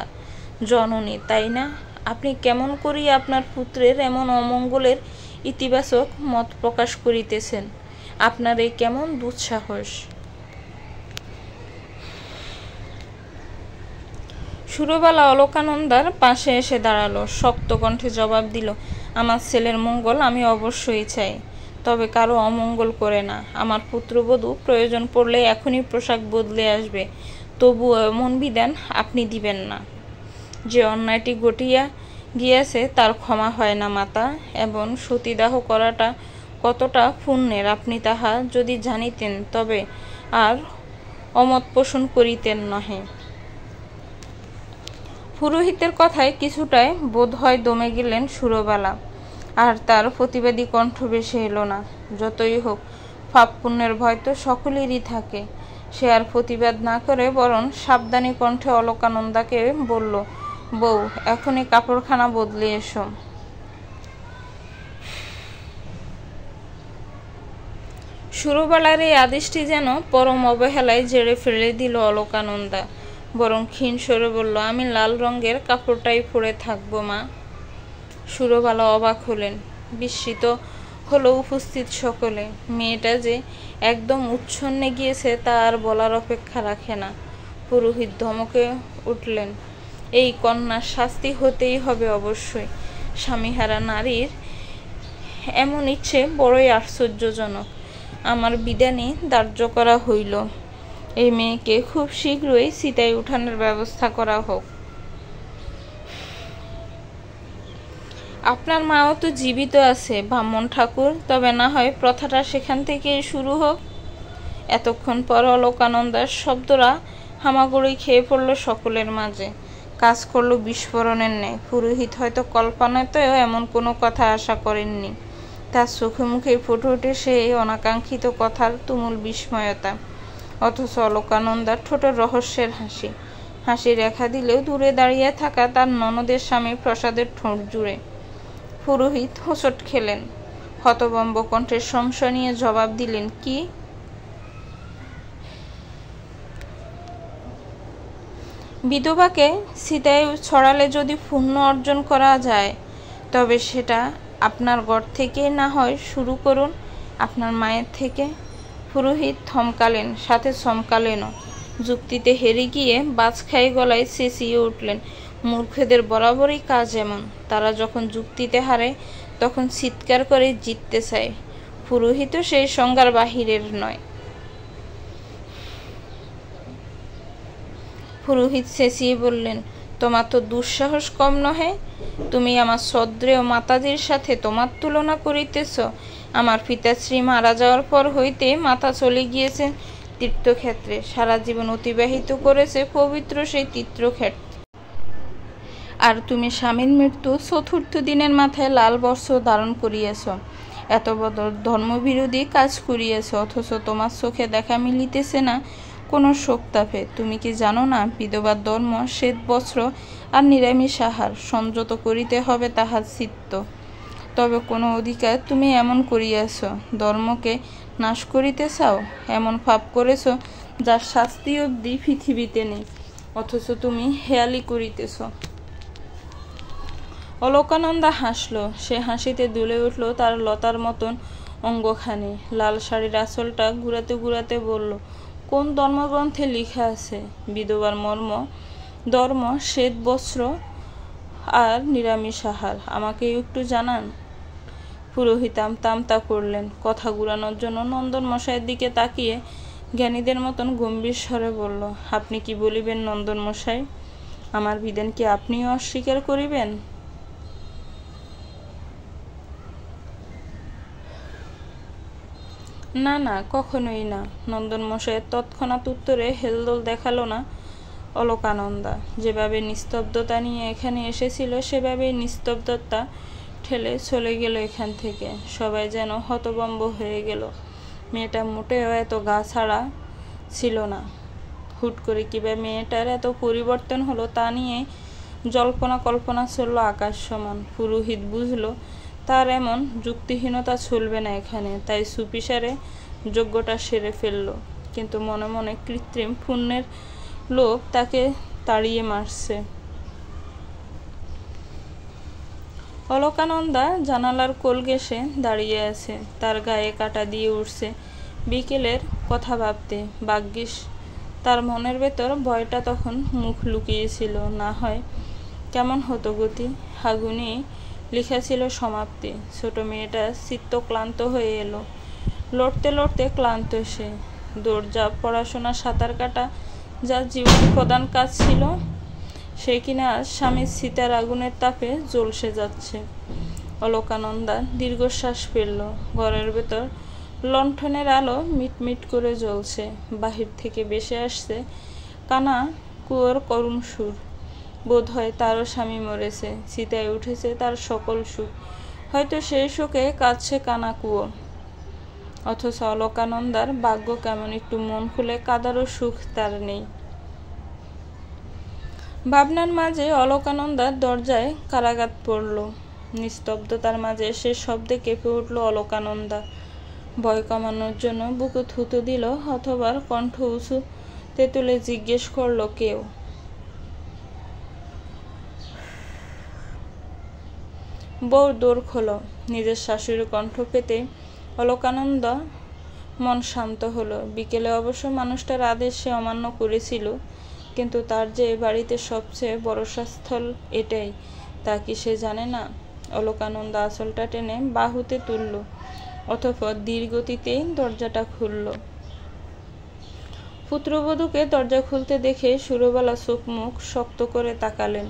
A: জননী, তাই না? আপনি কেমন করিয়া আপনার পুত্রের এমন অমঙ্গলের ইতিবাচক মত প্রকাশ করিতেছেন? আপনার এই কেমন দুঃসাহস? সুরবালা অলকানন্দার পাশে এসে দাঁড়ালো, শক্ত কণ্ঠে জবাব দিল, আমার ছেলের মঙ্গল আমি অবশ্যই চাই, তবে কারো অমঙ্গল করে না। আমার পুত্রবধূ প্রয়োজন পড়লে এখনই পোশাক বদলে আসবে, তবুও এমন বিধান আপনি দিবেন না। যে অন্যায়টি ঘটিয়া গিয়াছে তার ক্ষমা হয় না মাতা, এবং সতীদাহ করাটা কতটা পুণ্যের আপনি তাহা যদি জানিতেন তবে আর অমত পোষণ করিতেন নহে। পুরোহিতের কথায় কিছুটাই বোধ হয় দমে গেলেন সুরবালা, আর তার প্রতিবাদী কণ্ঠ বেশি এলো না। যতই হোক, পাপ পুণ্যের ভয় তো সকলেরই থাকে। সে আর প্রতিবাদ না করে বরং সাবধানী কণ্ঠে অলকানন্দাকে বলল, বউ, এখনই কাপড়খানা বদলে এসো। সুরবালার এই আদেশটি যেন পরম অবহেলায় জেড়ে ফেলে দিল অলকানন্দা। বরং ক্ষীণ স্বরে বলল, আমি লাল রঙের কাপড়টাই পরে থাকবো মা। সুরবালা অবাক হলেন, বিস্মিত হলো উপস্থিত সকলে। মেয়েটা যে একদম উচ্ছন্নে গিয়েছে তা আর বলার অপেক্ষা রাখে না। পুরোহিত ধমকে উঠলেন, এই কন্যার শাস্তি হতেই হবে অবশ্যই। স্বামীহারা নারীর এমন ইচ্ছে বড়ই আশ্চর্যজনক। আমার বিধানে ধার্য করা হইল, এই মেয়েকে খুব শীঘ্রই চিতায় উঠানোর ব্যবস্থা করা হোক। আপনার মাও তো জীবিত আছে ব্রাহ্মণ ঠাকুর, তবে না হয় প্রথাটা সেখান থেকে শুরু হোক। এতক্ষণ পর অলোকানন্দার শব্দরা হামাগুড়ি খেয়ে পড়ল সকলের মাঝে, কাজ করল বিস্ফোরণের ন্যায়। পুরোহিত হয়তো কল্পনাতেও এমন কোনো কথা আশা করেননি। তার চোখে মুখে ফুটে ওঠে সেই অনাকাঙ্ক্ষিত কথার তুমুল বিস্ময়তা। অথচ অলোকানন্দার ঠোঁটের রহস্যের হাসি, হাসি রেখা দিলেও দূরে দাঁড়িয়ে থাকা তার ননদের স্বামী প্রসাদের ঠোঁট জুড়ে। পুরোহিত হোঁচট খেলেন, হতভম্ব কণ্ঠের সংশয় নিয়ে জবাব দিলেন, কি? বিধবাকে চিতায় ছড়ালে যদি পুণ্য অর্জন করা যায়, তবে সেটা আপনার ঘর থেকে না হয় শুরু করুন, আপনার মায়ের থেকে। পুরোহিত থমকালেন, সাথে চমকালেনও। যুক্তিতে হেরে গিয়ে বাজখাই গলায় চেঁচিয়ে উঠলেন, মূর্খদের বরাবরই কাজ এমন, তারা যখন যুক্তিতে হারে তখন চিৎকার করে জিততে চায়। পুরোহিতও সেই সংজ্ঞার বাহিরের নয়। পুরোহিত চেঁচিয়ে বললেন, তোমার তো দুঃসাহস কম নহে। তুমি আমার শ্রদ্ধেয় মাতাজির সাথে তোমার তুলনা করিতেছ। আমার পিতাশ্রী মারা যাওয়ার পর হইতে মাতা চলে গিয়েছে তীর্থক্ষেত্রে, সারা জীবন অতিবাহিত করেছে পবিত্র সেই তীর্থক্ষেত্রে। আর তুমি স্বামীর মৃত্যু চতুর্থ দিনের মাথায় লাল বস্ত্র ধারণ করিয়াছ, এত বড় ধর্মবিরোধী কাজ করিয়াছ, অথচ তোমার চোখে দেখা মিলিতেছে না কোনো শোকতাপে। তুমি কি জানো না, বিধবার ধর্ম শ্বেত বস্ত্র আর নিরামিষ আহার, সংযত করিতে হবে তাহার চিত্ত। তবে কোনো অধিকার তুমি এমন করিয়াছ, ধর্মকে নাশ করিতে চাও, এমন পাপ করেছ যার শাস্তি অবধি পৃথিবীতে নেই, অথচ তুমি হেয়ালি করিতেছ। অলোকানন্দা হাসল, সে হাসিতে দুলে উঠল তার লতার মতন অঙ্গখানি। লাল শাড়ির আঁচলটা ঘুরাতে ঘুরাতে বলল, কোন ধর্মগ্রন্থে লিখা আছে বিধবার ধর্ম শ্বেত বস্ত্র আর নিরামিষ আহার? আমাকে একটু জানান। পুরোহিত আমতা করলেন, কথা ঘুরানোর জন্য নন্দন মশাইয়ের দিকে তাকিয়ে জ্ঞানীদের মতন গম্ভীর স্বরে বলল, আপনি কি বলিবেন নন্দন মশাই? আমার বিধান কি আপনিও অস্বীকার করিবেন? না না, কখনোই না। নন্দন মশাইয়ের তৎক্ষণাৎ উত্তরে হেলদোল দেখালো না অলোকানন্দা। যেভাবে নিস্তব্ধতা নিয়ে এখানে এসেছিল সেভাবেই নিস্তব্ধতা ঠেলে চলে গেল এখান থেকে। সবাই যেন হতভম্ব হয়ে গেল। মেয়েটা মোটেও এত গা ছাড়া ছিল না। হুট করে কিভাবে মেয়েটার এত পরিবর্তন হলো তা নিয়ে জল্পনা কল্পনা চলল আকাশ সমান। পুরোহিত বুঝলো তার এমন যুক্তিহীনতা চলবে না এখানে, তাই চুপিসারে যজ্ঞটা সেরে ফেলল। কিন্তু মনে মনে কৃত্রিম পুণ্যের লোভ তাকে তাড়িয়ে মারছে। অলোকানন্দা জানালার কোল ঘেঁষে দাঁড়িয়ে আছে, তার গায়ে কাঁটা দিয়ে উঠছে বিকেলের কথা ভাবতে। ভাগ্যিস তার মনের ভেতর ভয়টা তখন মুখ লুকিয়েছিল, না হয় কেমন হতো গতি। হাগুনি লিখা ছিল সমাপ্তি। ছোট মেয়েটা চিত্ত ক্লান্ত হয়ে এলো, লড়তে লড়তে ক্লান্ত সে। দৌড়ঝাঁপ, পড়াশোনা, সাঁতার কাটা যার জীবন প্রধান কাজ ছিল, সে কিনা আজ স্বামীর চিতার আগুনের তাপে জ্বলসে যাচ্ছে। অলোকানন্দা দীর্ঘশ্বাস ফেলল। ঘরের ভেতর লণ্ঠনের আলো মিটমিট করে জ্বলছে, বাহির থেকে ভেসে আসছে কানা কুয়োর করুণ সুর। বোধ হয় তারও স্বামী মরেছে, চিতায় উঠেছে তার সকল সুখ, হয়তো সেই শোকে কাঁদছে কানা কুয়ো। অথচ অলোকানন্দার ভাগ্য কেমন, একটু মন খুলে কাঁদারও সুখ তার নেই। ভাবনার মাঝে অলোকানন্দার দরজায় কারাঘাত পড়ল। নিস্তব্ধতার মাঝে সে শব্দে কেঁপে উঠল অলোকানন্দা। ভয় কমানোর জন্য বুকে থুতু দিল, অথবা কণ্ঠ উঁচু তেঁতুলে জিজ্ঞেস করল, কেউ? বউ দৌড় খোলো। নিজের শাশুড়ির কণ্ঠ পেতে অলোকানন্দা মন শান্ত হলো। বিকেলে অবশ্য মানুষটার আদেশ সে অমান্য করেছিল, কিন্তু তার যে বাড়িতে সবচেয়ে ভরসাস্থল এটাই, তা কি সে জানে না? অলকানন্দা আঁচলটা টেনে বাহুতে তুলল, অতঃপর ধীরগতিতেই দরজাটা খুলল। পুত্রবধূকে দরজা খুলতে দেখে সুরবালা চোখ মুখ শক্ত করে তাকালেন।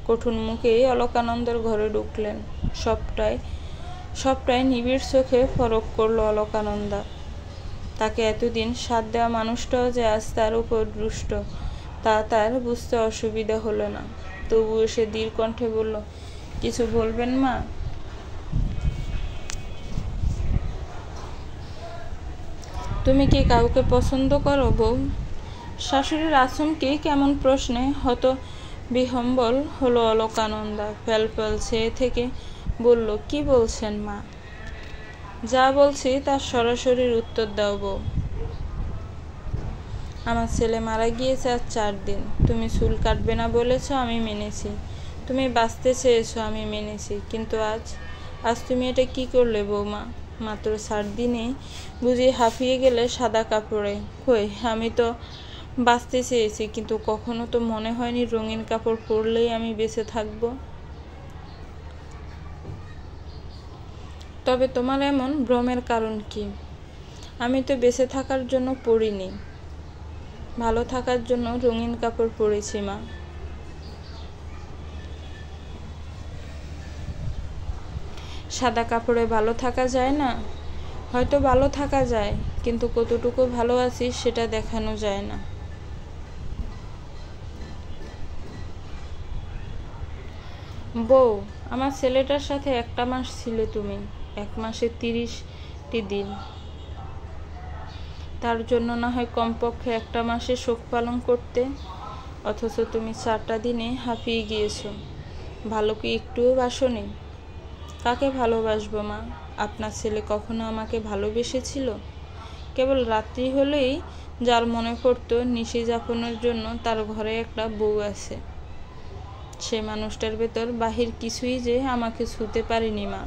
A: কঠোর মুখেই অলকানন্দের ঘরে ঢুকলেন। সবটাই নিবিড় চোখে পরখ করল অলকানন্দা। তাকে এতদিন সাথ দেওয়া মানুষটাও যে আজ তার উপর রুষ্ট, তা তার বুঝতে অসুবিধা হলো না। তবুও সে ধীর কণ্ঠে বলল, কিছু বলবেন মা? তুমি কি কাউকে পছন্দ করো বউ? শাশুড়ির আচমকে কেমন প্রশ্নে হতবিহ্বল হলো অলকানন্দা। ফ্যাল চেয়ে থেকে বলল, কি বলছেন মা? যা বলছি তার সরাসরি উত্তর দাও বউ। আমার ছেলে মারা গিয়েছে আজ 4 দিন। তুমি চুল কাটবে না বলেছ, আমি মেনেছি। তুমি বাঁচতে চেয়েছো, আমি মেনেছি। কিন্তু আজ তুমি এটা কি করলে বৌমা? মাত্র 4 দিনেই বুঝি হাঁপিয়ে গেলে সাদা কাপড়ে? কই, আমি তো বাঁচতে চেয়েছি, কিন্তু কখনো তো মনে হয়নি রঙিন কাপড় পরলেই আমি বেঁচে থাকব। তবে তোমার এমন ভ্রমের কারণ কি? আমি তো বেঁচে থাকার জন্য পরিনি, ভালো থাকার জন্য রঙিন কাপড় পরেছি মা। সাদা কাপড়ে ভালো থাকা যায় না? হয়তো ভালো থাকা যায়, কিন্তু কতটুকু ভালো আছি সেটা দেখানো যায় না। বউ, আমার ছেলেটার সাথে 1টা মাস ছিলে তুমি। 1 মাসে 30টি দিন। তার জন্য না হয় কমপক্ষে 1টা মাসে শোক পালন করতে, অথচ তুমি 4টা দিনে হাঁপিয়ে গিয়েছো। ভালো কি একটুও বাসনি? কাকে ভালোবাসবো মা? আপনার ছেলে কখনো আমাকে ভালোবেসেছিল? কেবল রাত্রি হলেই যার মনে পড়তো নিশি যাপনের জন্য তার ঘরে একটা বউ আছে, সে মানুষটার ভেতর বাহির কিছুই যে আমাকে ছুঁতে পারেনি মা।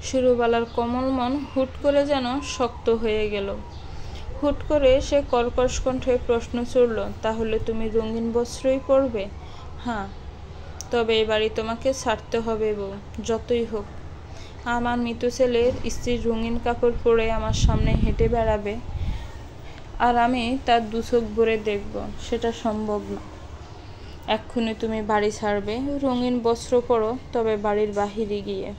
A: সুরবালার কোমল মন হুট করে যেন শক্ত হয়ে গেল। হুট করে সে কর্কশ কণ্ঠে প্রশ্ন ছুড়ল, তাহলে তুমি রঙিন বস্ত্রই পরবে? হ্যাঁ, তবে এ বাড়ি তোমাকে ছাড়তে হবে বউ, যতই হোক। আমার মৃত ছেলের স্ত্রীর রঙিন কাপড় পরে আমার সামনে হেঁটে বেড়াবে আর আমি তার 2 চোখ ভরে দেখব, সেটা সম্ভব না। এক্ষুনি তুমি বাড়ি ছাড়বে, রঙিন বস্ত্র পরো, তবে বাড়ির বাহিরে গিয়ে।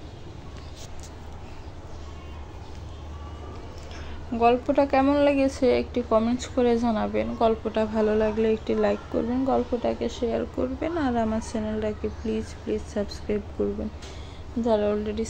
A: গল্পটা কেমন লেগেছে একটি কমেন্টস করে জানাবেন। গল্পটা ভালো লাগলে একটি লাইক করবেন, গল্পটাকে শেয়ার করবেন, আর আমার চ্যানেলটাকে প্লিজ সাবস্ক্রাইব করবেন যারা অলরেডি